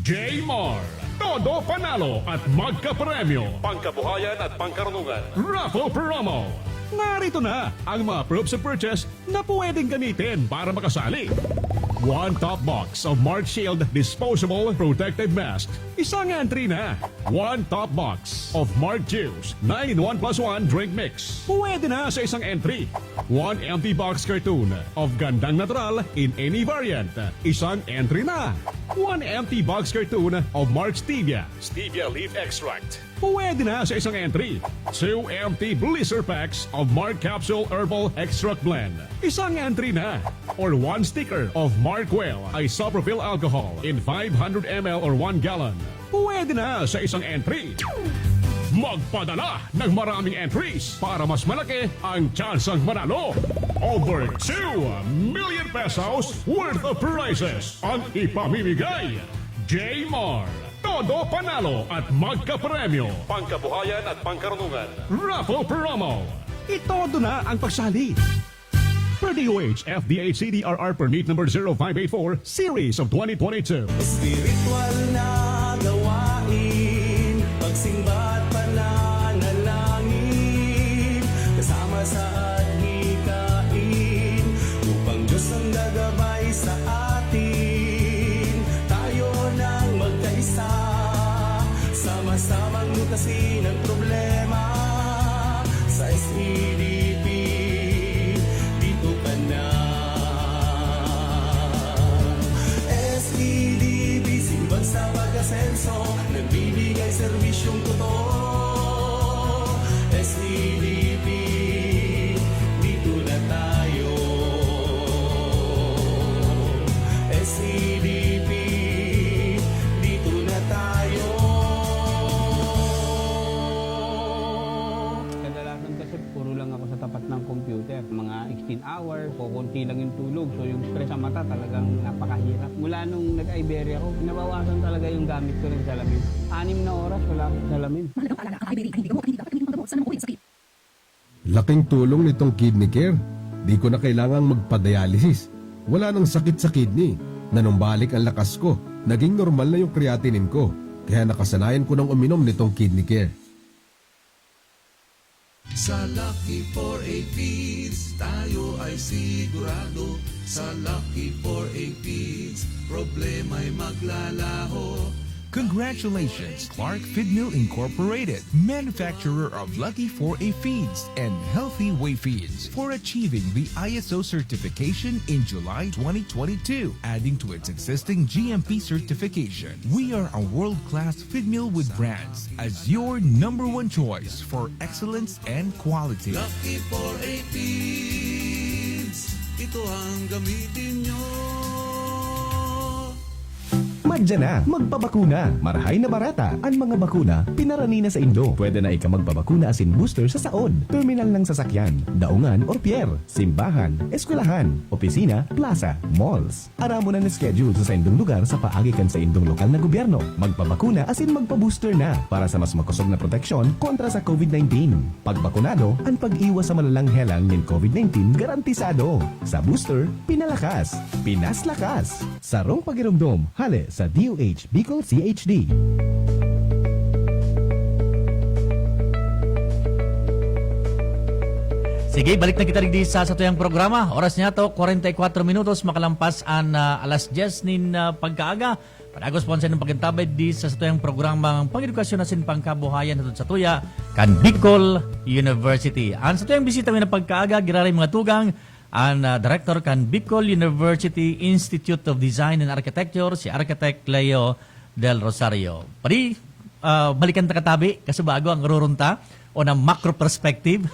J-Mar, todo panalo at magkapremyo. Pangkabuhayan at pangkarunungan. Raffle promo. Narito na ang mga proofs of purchase na pwedeng gamitin para makasali. 1 top box of Mark Shield Disposable Protective Mask. Isang entry na. 1 top box of Mark Juice 9-in-1 plus 1 drink mix. Pwede na sa isang entry. 1 empty box cartoon of Gandang Natural in any variant. Isang entry na. 1 empty box cartoon of Mark Stevia Leaf Extract. Pwede na sa isang entry. 2 empty blister packs of Mark Capsule Herbal Extract Blend. Isang entry na. Or 1 sticker of Mark Well Isopropyl Alcohol in 500 ml or 1 gallon. Pwede na sa isang entry. Magpadala ng maraming entries para mas malaki ang tsansang manalo. Over 2 million pesos worth of prizes ang ipamimigay. J-Mar. Todo panalo at magkapremyo. Pangkabuhayan at pangkarunungan. Raffle promo. Itodo na ang pagsali. Per DOH, FDA CDRR Permit number 0584, Series of 2022. Spiritual na gawain, pagsimba at pananalangin, kasama sa adhikain, upang Diyos ang gagabay sa atin. Tayo nang magkaisa, sama-samang lutasin ang problema sa SEDP. Dito ka na. SEDP, simbang sa pag-asenso, nagbibigay serbisyong totoo. SEDP, dito na tayo. SEDP, dito na tayo. Kadalasan kasi puro lang ako sa tapat ng computer. Mga 16 hours, kukunti lang yung tulog. So yung stress sa mata talagang napakahirap. Mula nung nag-Iberia ako, nabawasan talaga yung gamit ko ng salamin. 6 na oras, wala akong salamin. Laking tulong nitong kidney care. Di ko na kailangang magpa-dialysis. Wala nang sakit sa kidney. Nanumbalik ang lakas ko. Naging normal na yung creatinine ko. Kaya nakasanayan ko nang uminom nitong kidney care. Sa Lucky 4A Feeds, tayo ay sigurado. Sa Lucky 4A Feeds, problema'y maglalaho. Congratulations, Clark Feed Mill Incorporated, manufacturer of Lucky 4A Feeds and Healthy Way Feeds, for achieving the ISO certification in July 2022, adding to its existing GMP certification. We are a world-class feed mill with brands as your #1 choice for excellence and quality. Lucky 4A Feeds, ito ang gamitin nyo. Madya na, magpabakuna. Marahay na barata. Ang mga bakuna, pinarani na sa Indo. Pwede na ika magpabakuna asin booster sa saod, terminal ng sasakyan, daungan or pier, simbahan, eskwelahan, opisina, plaza, malls. Aramo na schedule sa indong lugar sa paagikan sa indong lokal na gobyerno. Magpabakuna asin magpa-booster na para sa mas makusog na proteksyon kontra sa COVID-19. Pagbakunado, ang pag-iwas sa malalang helang ng COVID-19 garantisado. Sa booster, pinalakas, pinaslakas. Sarong pagirumdom, hale sa DOH Bicol CHD. Sige, balik na kita rin sa tuyang programa. Oras niya to, 44 minutos, makalampas ang alas 10 nin pagkaaga. Panagos po ng pagkantabay di sa tuyang programang pang-edukasyon nasin pangkabuhayan natin sa tuya, kan Bicol University. Ang sa tuyang bisita ng pagkaaga, giraray mga tugang, ang director kan Bicol University Institute of Design and Architecture, si Architect Leo Del Rosario. Pari, balikan ta katabi, kasi bago ang rurunta o ng macro perspective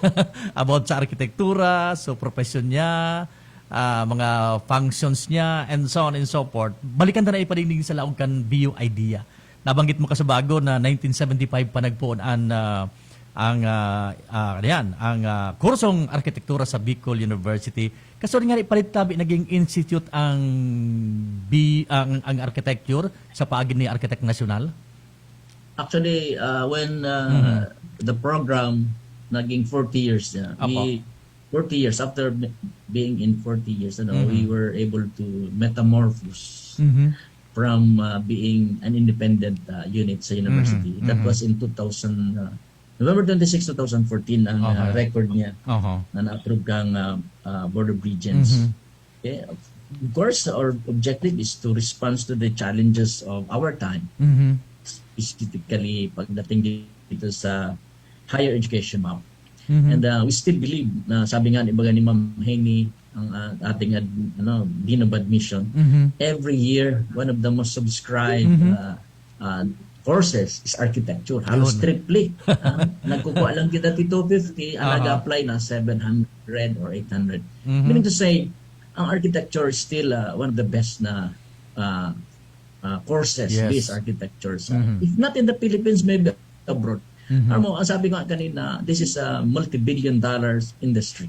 about sa arkitektura, so profession niya, mga functions niya, and so on and so forth. Balikan ta na ipadinig sa laong kan BU idea. Nabanggit mo kasi bago na 1975 pa nagpoon ang kursong arkitektura sa Bicol University. Kaso nga ipalit tabi naging institute ang architecture sa paagin ni Architect National. Actually, when the program naging 40 years, 40 years after being in 40 years, we were able to metamorphose from being an independent unit sa university. That was in November 26, 2014 ang record niya na na-approve kang Board of Regents. Okay. Of course, our objective is to respond to the challenges of our time. Specifically, pagdating dito sa higher education map. And we still believe na sabi nga ni Ma'am Henny, ang ating Dean of Admission, every year, one of the most subscribed courses is architecture. Halos strictly. Nagkukuha lang kita 250, ang nag-apply na 700 or 800. Meaning to say, ang architecture is still one of the best na courses, based architecture. So, if not in the Philippines, maybe abroad. Alam mo, ang sabi ko nga kanina, this is a multi-billion dollars industry.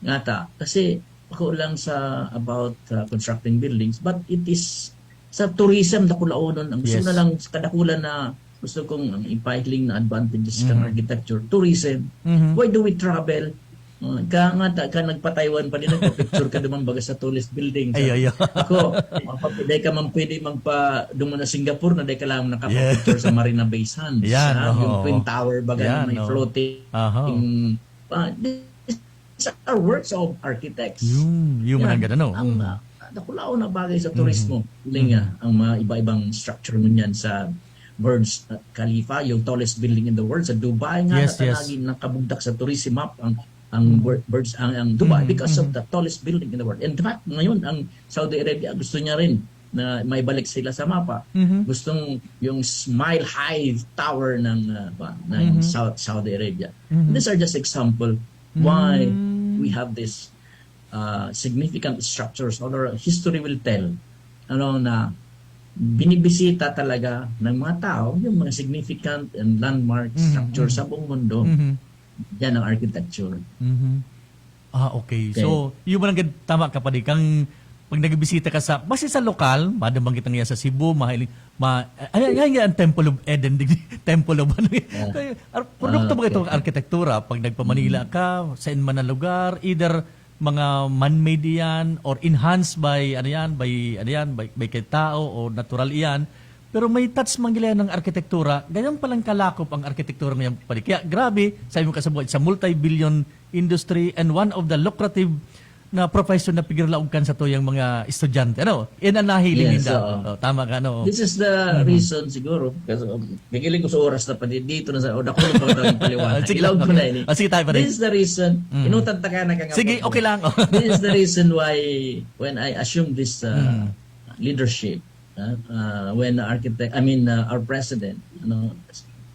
Ngata, kasi ako lang sa about constructing buildings, but it is sa tourism na kulaunon. Ang gusto na lang sa kadakulan na gusto kong ang ipahiling na advantages ng architecture, tourism. Why do we travel? Ka nagpa-Taiwan pa din, nagpa-picture ka naman baga sa tallest building. Ako, dahil ka man pwede dumo na Singapore na dahil ka lang nakapa-picture sa Marina Bay Sands. Yung Twin Tower baga na may floating. These are works of architects. Yung mga ganun, ang nakulao na bagay sa turismo. Ang mga iba-ibang structure nun yan sa Burj Khalifa, yung tallest building in the world sa Dubai nga natanagin nakabugdak sa tourism map ang Dubai because of the tallest building in the world. In fact, ngayon ang Saudi Arabia gusto niya rin na maibalik sila sa mapa. Gustong yung Mile High Tower ng Saudi Arabia. These are just example why we have this significant structures, although history will tell na binibisita talaga ng mga tao yung mga significant and landmark structures sa buong mundo. Yan ang architecture. Okay. So, yung mga tama ka pa di kang pag nagbisita ka sa basta sa lokal, madamang kitang sa Cebu, ang Temple of Eden, Temple of produkto ba itong arkitektura pag nagpa-Manila ka sa man na lugar, either mga man-made yan or enhanced by by kay tao o natural iyan, pero may touch man gila ng arkitektura, ganyan palang kalakop ang arkitektura ngayon pa. Kaya grabe, sabi mo kasabuhay, sa multi-billion industry and one of the lucrative na profession na pigirlaog kan sa to yung mga estudyante. Yan ang nahiling nila. Tama ka, This is the reason siguro. Kasi nagiling ko sa oras na pa dito na sa nakulo pa ito yung paliwanag. Ilawag ko na ini. Sige, tayo pa rin. This is the reason. Inutan ta ka na kang sige, okay lang. This is the reason why when I assumed this leadership, when our president,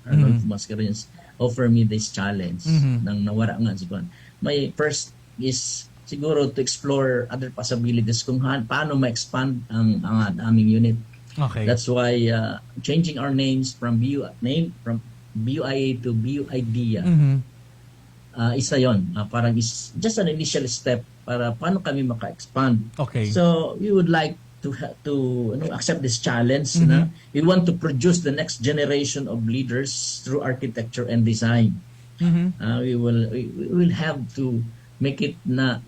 Arnold Mascareñas, offer me this challenge ng nawara nga si Juan. My first is siguro to explore other possibilities kung paano ma-expand ang aming unit. Okay. That's why changing our names from BUIA to BUIDEA. Isa yon. Parang is just an initial step para paano kami maka-expand. Okay. So we would like to accept this challenge. We want to produce the next generation of leaders through architecture and design. We will have to make it na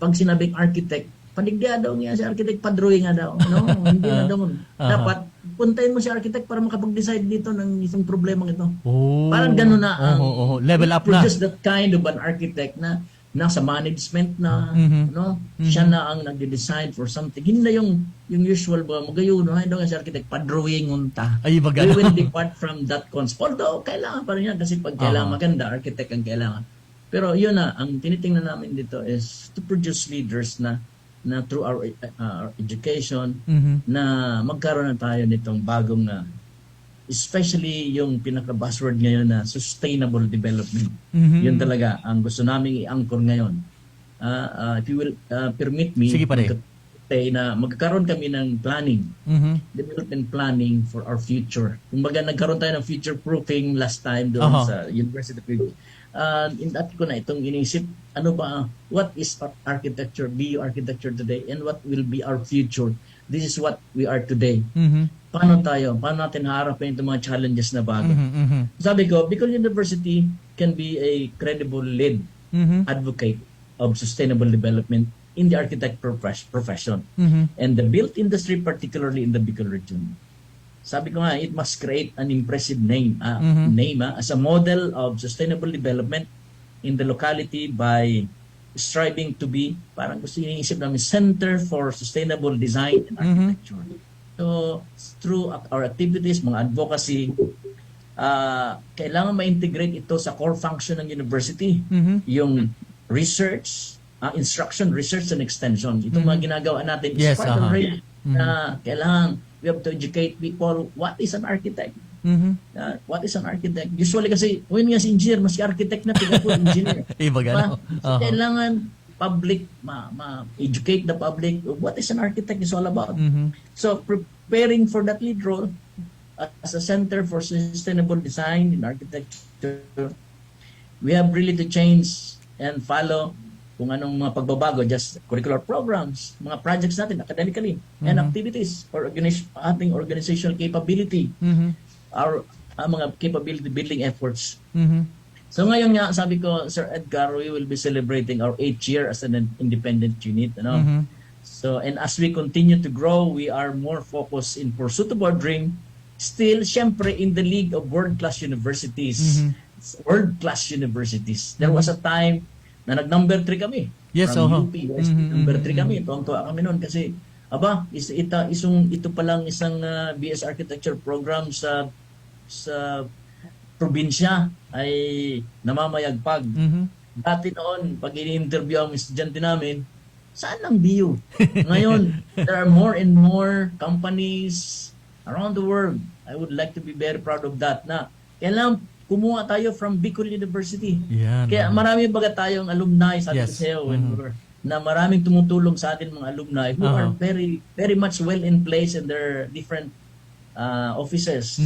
pag sinabing architect, panigya daw niya si architect, padrawing nga daw. Hindi na daw. Dapat, puntayin mo si architect para makapag-decide dito ng isang problemang ito. Parang gano'n na ang level up na. Produce that kind of an architect na nasa management na, siya na ang nagde-decide for something. Hindi na yung usual ba, magayon, hindi nga si architect, padrawing unta. We will depart from that concept. Although, kailangan pa rin yan kasi pag kailangan maganda, architect ang kailangan. Pero yun na, ang tinitingnan namin dito is to produce leaders na through our education, na magkaroon na tayo nitong bagong especially yung pinaka-buzzword ngayon na sustainable development. Yun talaga ang gusto namin i-anchor ngayon. If you will permit me, na magkakaroon kami ng planning, development planning for our future. Kumbaga nagkaroon tayo ng future proofing last time doon sa University of Philippines. Dati ko na itong inisip, what is architecture, BU architecture today, and what will be our future? This is what we are today. Paano natin haharapin itong mga challenges na bago? Sabi ko, Bicol University can be a credible lead advocate of sustainable development in the architect profession and the built industry, particularly in the Bicol region. Sabi ko nga, it must create an impressive name as a model of sustainable development in the locality by striving to be, parang gusto iniisip namin, Center for Sustainable Design and Architecture. So, through our activities, mga advocacy, kailangan ma-integrate ito sa core function ng university. Yung research, instruction, research, and extension. Itong mga ginagawa natin is quite already na kailangan we have to educate people what is an architect. What is an architect? Usually kasi, when nga si engineer, mas architect na piga po engineer. Iba gano'n. So, kailangan public, educate the public. What is an architect is all about. So, preparing for that lead role as a Center for Sustainable Design in Architecture, we have really to change and follow kung anong mga pagbabago, just curricular programs, mga projects natin academically, and activities for ating organizational capability, our mga capability building efforts. So ngayon nga, sabi ko, Sir Edgar, we will be celebrating our 8th year as an independent unit. So, and as we continue to grow, we are more focused in pursuit of our dream, still, syempre, in the league of world-class universities. World-class universities. There was a time na nag-number 3 kami. Yes, from UP, number 3 kami. Tuwang-tuwa kami noon kasi, ito pa lang isang BS Architecture program sa probinsya ay namamayagpag. Dati noon, pag ini-interview ang estudyante namin, saan ang BU? Ngayon, there are more and more companies around the world. I would like to be very proud of that na kailangan kumuha tayo from Bicol University. Kaya marami baga tayong alumni sa Ateneo na maraming tumutulong sa atin mga alumni who are very very much well in place in their different offices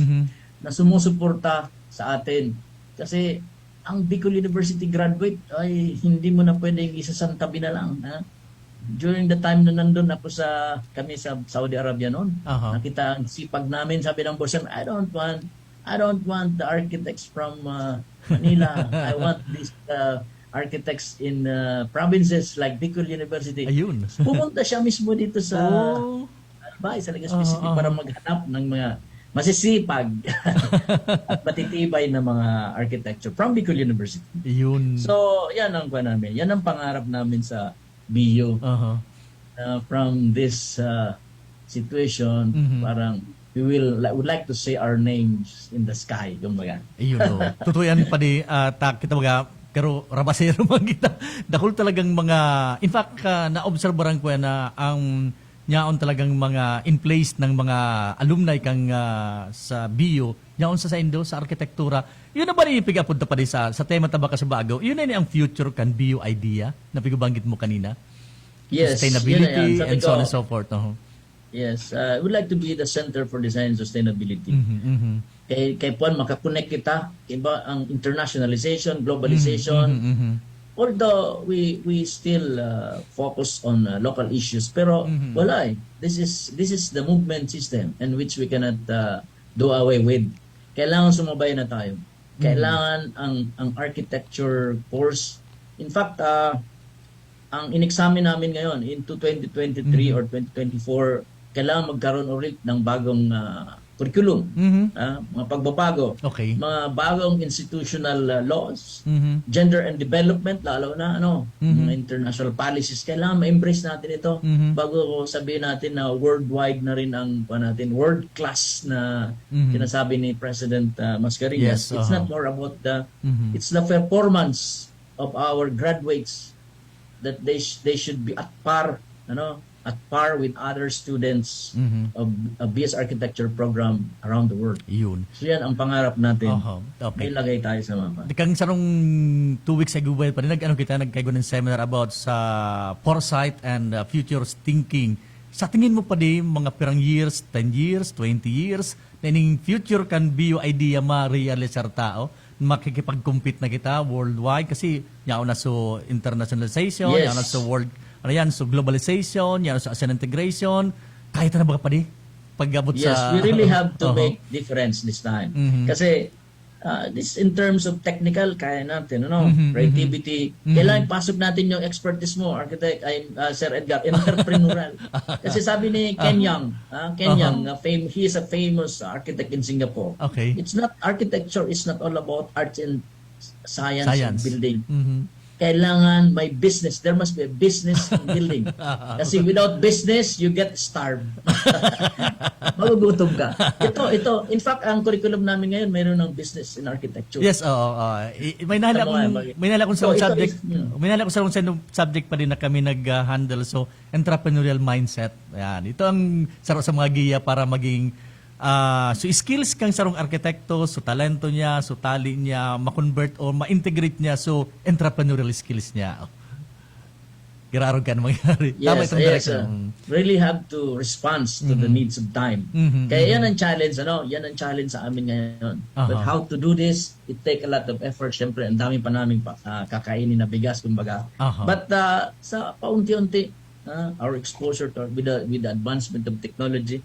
na sumusuporta sa atin. Kasi ang Bicol University graduate ay hindi mo na pwedeng isasantabi na lang. During the time na nandun ako kami sa Saudi Arabia noon, nakita ang sipag namin, sabi ng boss, I don't want the architects from Manila. I want these architects in provinces like Bicol University. Ayun. Pumunta siya mismo dito sa sa Legazpi City para maghanap ng mga masisipag at matitibay na mga architecture from Bicol University. Ayun. So, yan ang namin. Yan ang pangarap namin sa BU. From this situation, parang we would like to say our names in the sky, kumbaga. Ayun, totoo yan pa di, kita mga, pero rabasero man kita. Dakol talagang mga, in fact, na-obserbaran ko yan na ang nyaon talagang mga in place ng mga alumni kang sa BU, nyaon sa Indo, sa arkitektura. Yun na ba ni pigapunta pa di sa tema taba ka sa bago? Yun na ang future kan BU idea na pigabanggit mo kanina? Yes. Sustainability and so on and so forth. Yes, I would like to be the Center for Design and Sustainability. Kay Puan, makakonect kita, iba ang internationalization, globalization. Although we still focus on local issues, pero wala eh. This is the movement system in which we cannot do away with. Kailangan sumabay na tayo. Kailangan ang architecture course. In fact, ang in-examine namin ngayon into 2023 or 2024, kailangan magkaroon ulit ng bagong curriculum, mga pagbabago, mga bagong institutional laws, gender and development, lalo na mga international policies. Kailangan ma-embrace natin ito bago sabihin natin na worldwide na rin ang world class na sinasabi ni President Mascarenhas. It's not more about it's the performance of our graduates that they should be at par with other students of BS Architecture program around the world. Yun. So yan ang pangarap natin. May lagay tayo sa mapa. Kang sarong 2 weeks ago pa rin nagkaigo ng seminar about sa foresight and future thinking. Sa tingin mo pa di mga pirang years, 10 years, 20 years, na ining future can be yung idea ma-realisar tao, makikipag-compete na kita worldwide kasi yaw na so internationalization, yaw na so world, so globalization, yaw na so ASEAN integration, kahit na ba pa di pag-abot sa... Yes, we really have to make difference this time. Kasi this in terms of technical, kaya natin, creativity. Kailangan pasok natin yung expertise mo, architect, Sir Edgar, entrepreneurial. Kasi sabi ni Ken Young, he is a famous architect in Singapore. It's not architecture, it's not all about arts and science. Building. kailangan may business. There must be a business in building. Kasi without business, you get starved. Magugutom ka. Ito. In fact, ang curriculum namin ngayon, mayroon ng business in architecture. Yes, oo. May nahala akong sa subject. May nahala akong sa subject pa rin na kami nag-handle. So, entrepreneurial mindset. Ayan. Ito ang saro sa mga giya para maging so skills kang sarong arkitekto, so talento niya, so tali niya, ma-convert or ma-integrate niya, so entrepreneurial skills niya. Girarog ka na mangyari. Tama itong direction. Really have to respond to the needs of time. Kaya yan ang challenge, Yan ang challenge sa amin ngayon. But how to do this, it take a lot of effort. Siyempre, ang dami pa namin kakainin na bigas, kumbaga. But sa paunti-unti, our exposure with the advancement of technology,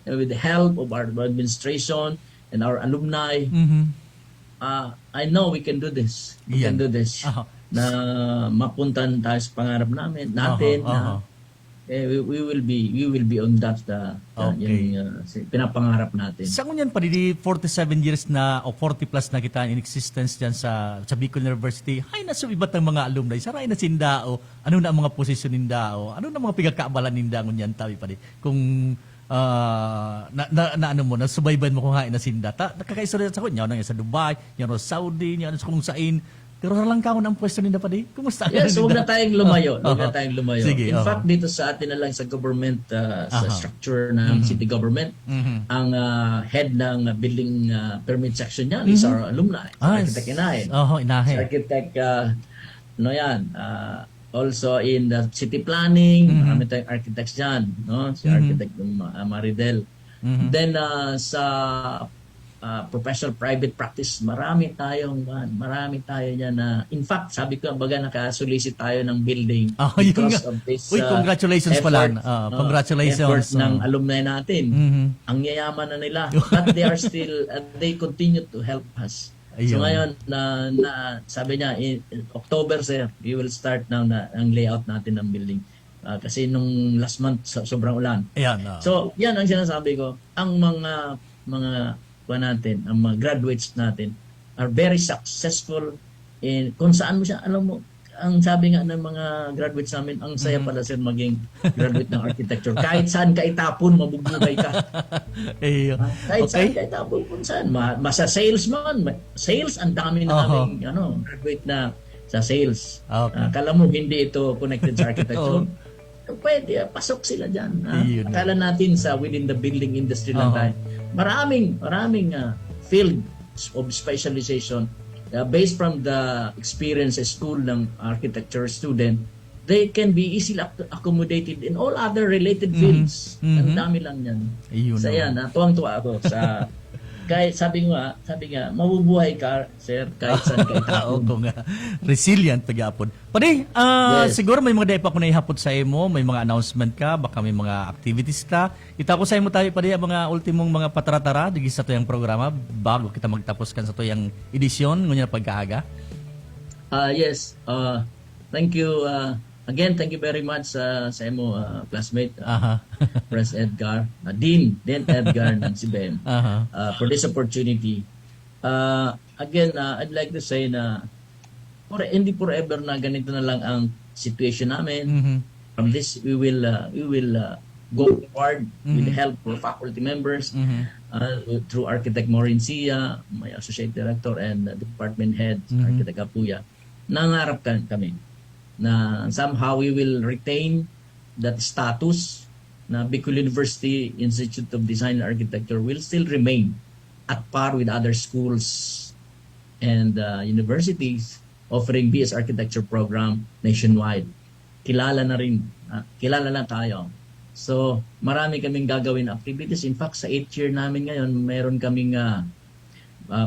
with the help of our administration and our alumni, I know we can do this. We can do this. Na mapuntan tayo sa pangarap natin. We will be on that pinapangarap natin. Sa kunyan pa di 47 years na o 40 plus na kita in existence diyan sa Bicol University. Hay na sumibat ng mga alumni. Saray na sindao. Ano na ang mga posisyon nindao? Ano na mga pigakaabalan ninda ngunyan tabi pa di. Kung nasubayban mo kung hain na sinda. Nakakaistorya sa kunya, nang sa Dubai, yan sa Saudi, yan sa kung sain. Pero lang ka ang pwesto ninda pa di. Kumusta? Yes, huwag na tayong lumayo. Sige, In fact, dito sa atin na lang sa government, sa structure ng city government, ang head ng building permit section niyan is our alumni. Architect Inahin. Inahin. Architect, also in the city planning, marami tayong architects dyan, si Architect Maridel. Then sa professional private practice, marami tayo dyan na, in fact, sabi ko, baga nakasulisit tayo ng building because of this congratulations pala. Congratulations. Effort ng alumni natin. Ang yayaman na nila. But they are still, they continue to help us. So ngayon, sabi niya, in October, sir, we will start now ang layout natin ng building. Kasi nung last month, sobrang ulan. So, yan ang sinasabi ko. Ang mga ang mga graduates natin are very successful in kung saan mo siya, alam mo, ang sabi nga ng mga graduates namin, ang saya pala sir maging graduate ng architecture. Kahit saan ka itapon, mabubuhay ka. Kahit saan ka itapon, kung saan. Masa salesman, sales, ang dami na naming graduate na sa sales. Akala mo hindi ito connected sa architecture. Pwede, pasok sila dyan. Akala natin sa within the building industry lang tayo. Maraming fields of specialization based from the experience sa school ng architecture student, they can be easily accommodated in all other related fields. Ang dami lang yan. So yan, tuwang-tuwa ako sa kahit sabi nga, mabubuhay ka, sir, kahit saan ka itapon. Oo nga. Resilient pag-apon. Pwede, siguro may mga daipa ko na ihapot sa imo, may mga announcement ka, baka may mga activities ka. Itako sa imo tayo pwede ang mga ultimong mga patratara digi sa tuyang programa bago kita magtapos kan sa tuyang edisyon ngunya pagkaaga. Yes. Thank you. Again, thank you very much sa imo classmate, Pres Edgar, Dean Edgar ng CBM, for this opportunity. Again, I'd like to say na hindi forever na ganito na lang ang situation namin. From this, we will go forward with the help of faculty members, through Architect Maureen Sia, my Associate Director, and Department Head, Architect Apuya. Nangarap kami na somehow we will retain that status na Bicol University Institute of Design and Architecture will still remain at par with other schools and universities offering BS Architecture program nationwide. Kilala na tayo. So, marami kaming gagawin activities. In fact, sa 8th year namin ngayon, meron kaming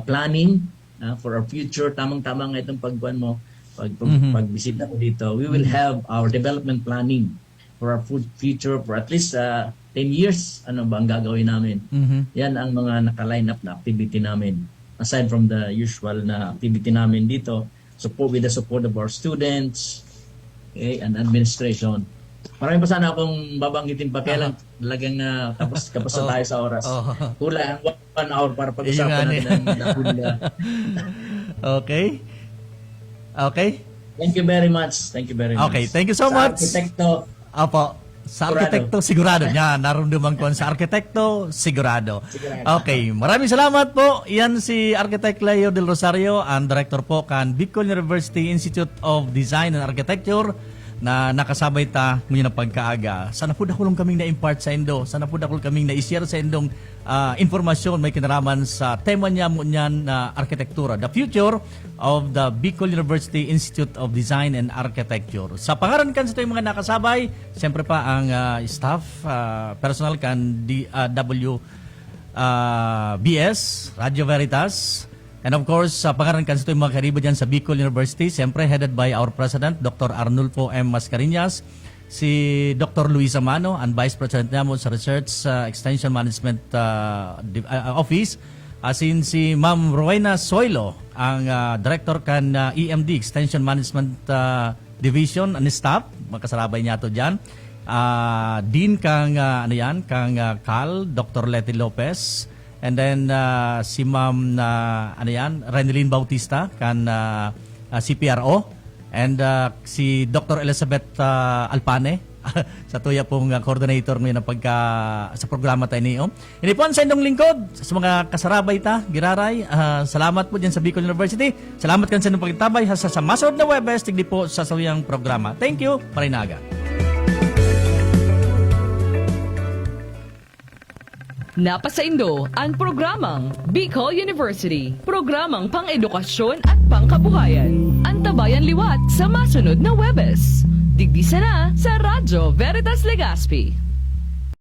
planning for our future. Tamang-tama nga itong pagbuwan mo. Pag-bisita ko dito, we will have our development planning for our future for at least 10 years. Ano ba ang gagawin namin? Yan ang mga naka-line up na activity namin. Aside from the usual na activity namin dito, with the support of our students, and administration. Marami pa sana akong babanggitin pa kailan talagang tapos na tayo sa oras. Kulang 1 hour para pag-usapan natin ang Okay. Thank you very much. Thank you very much. Okay, thank you so much. Arkitekto, Apo, sa arkitekto, sigurado. Yan, narunduman ko sa arkitekto, sigurado. Okay, maraming salamat po. Yan si Architect Leo Del Rosario, ang director po kan Bicol University Institute of Design and Architecture na nakasabay ta ngayon ng pagkaaga. Sana po dakulong kaming na-impart sa Indo. Sana po dakulong kaming na-share sa Indong informasyon may kinaraman sa tema niya mo niyan na arkitektura. The future of the Bicol University Institute of Design and Architecture. Sa pangaran kan sa ito yung mga nakasabay, siyempre pa ang staff, personal kan BS, Radio Veritas, and of course, sa pangalan kan sa ito yung mga kariba dyan sa Bicol University, siyempre headed by our President, Dr. Arnulfo M. Mascareñas, si Dr. Luisa Mano, ang Vice President niya mo sa Research Extension Management Office, asin si Ma'am Rowena Soilo, ang Director kan EMD, Extension Management Division, and staff, magkasarabay niya ito dyan. Dean kang, Cal, Dr. Leti Lopez, and then si Ma'am Renelyn Bautista kan CPRO, and si Dr. Elizabeth Alpane sa tuya pong coordinator ngayon sa programa tayo niyo. Hindi po sa inyong lingkod sa mga kasarabay ta, giraray. Salamat po dyan sa Bicol University. Salamat kan sa inyong pagtabay sa masunod na Webes, tigdi po sa sawiyang programa. Thank you, Marinaga. Napasaindo ang programang Bicol University, programang pang-edukasyon at pangkabuhayan. Antabayan liwat sa masunod na Webes. Digdisa na sa Radyo Veritas Legazpi.